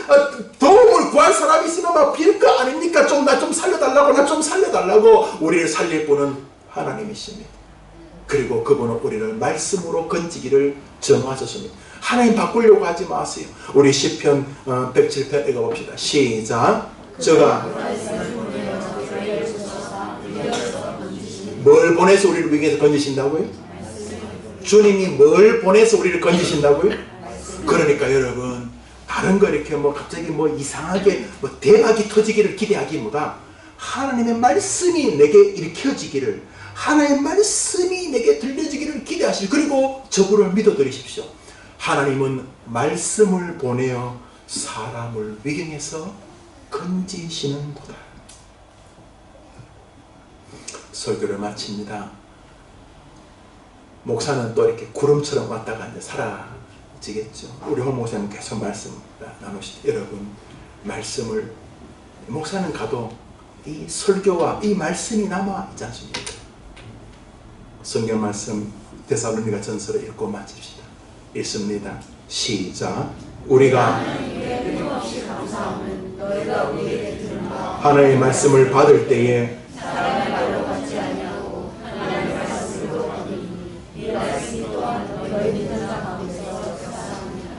도움을 구할 사람이 있으면 막 빌 거 아닙니까? 나 좀 살려달라고, 나 좀 살려달라고. 우리를 살릴 분은 하나님이십니다. 그리고 그분은 우리를 말씀으로 건지기를 정하셨습니다. 하나님 바꾸려고 하지 마세요. 우리 시편 107편 읽어봅시다. 시작. 저가 뭘 보내서 우리를 위기에서 건지신다고요? 주님이 뭘 보내서 우리를 건지신다고요? 그러니까 여러분 다른 거 이렇게 갑자기 이상하게 대박이 터지기를 기대하기보다 하나님의 말씀이 내게 일으켜지기를, 하나님의 말씀이 내게 들려지기를 기대하시고, 그리고 저분을 믿어드리십시오. 하나님은 말씀을 보내어 사람을 위경에서 건지시는도다. 설교를 마칩니다. 목사는 또 이렇게 구름처럼 왔다가 이제 사라지겠죠. 우리 홍 목사님 계속 말씀 나누시죠. 여러분 말씀을, 목사는 가도 이 설교와 이 말씀이 남아 있지 않습니까? 성경 말씀 데살로니가 전서를 읽고 마칩시다. 읽습니다. 시작. 우리가 하나님의 말씀을 받을 때에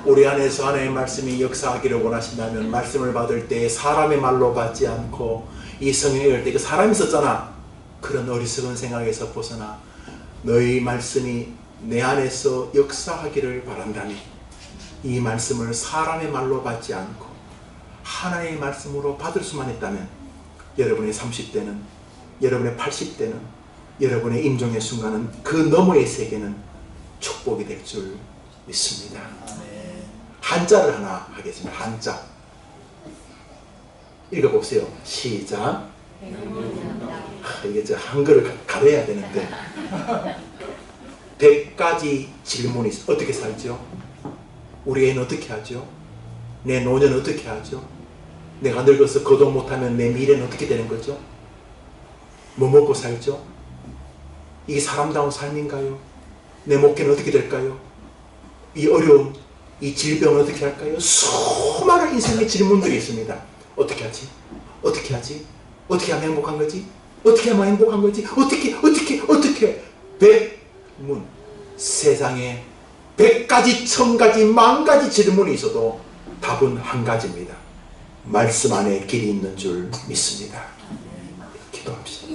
우리 안에서 하나님의 말씀이 역사하기를 원하신다면 말씀을 받을 때 사람의 말로 받지 않고, 이 성경에 읽을 때 그 사람이 썼잖아. 그런 어리석은 생각에서 벗어나 너희 말씀이 내 안에서 역사하기를 바란다니, 이 말씀을 사람의 말로 받지 않고 하나님의 말씀으로 받을 수만 있다면 여러분의 30대는, 여러분의 80대는, 여러분의 임종의 순간은, 그 너머의 세계는 축복이 될 줄 믿습니다. 한자를 하나 하겠습니다. 한자 읽어보세요. 시작. 이게 한글을 가려야 되는데 100가지 질문이 있어요. 어떻게 살죠? 우리 애는 어떻게 하죠? 내 노년은 어떻게 하죠? 내가 늙어서 거동 못하면 내 미래는 어떻게 되는 거죠? 뭐 먹고 살죠? 이게 사람다운 삶인가요? 내 목회는 어떻게 될까요? 이 어려움, 이 질병은 어떻게 할까요? 수많은 인생의 질문들이 있습니다. 어떻게 하지? 어떻게 하지? 어떻게 하면 행복한 거지? 어떻게 하면 행복한 거지? 어떻게 100문, 세상에 100가지, 1000가지, 10,000가지 질문이 있어도 답은 한 가지입니다. 말씀 안에 길이 있는 줄 믿습니다. 기도합시다.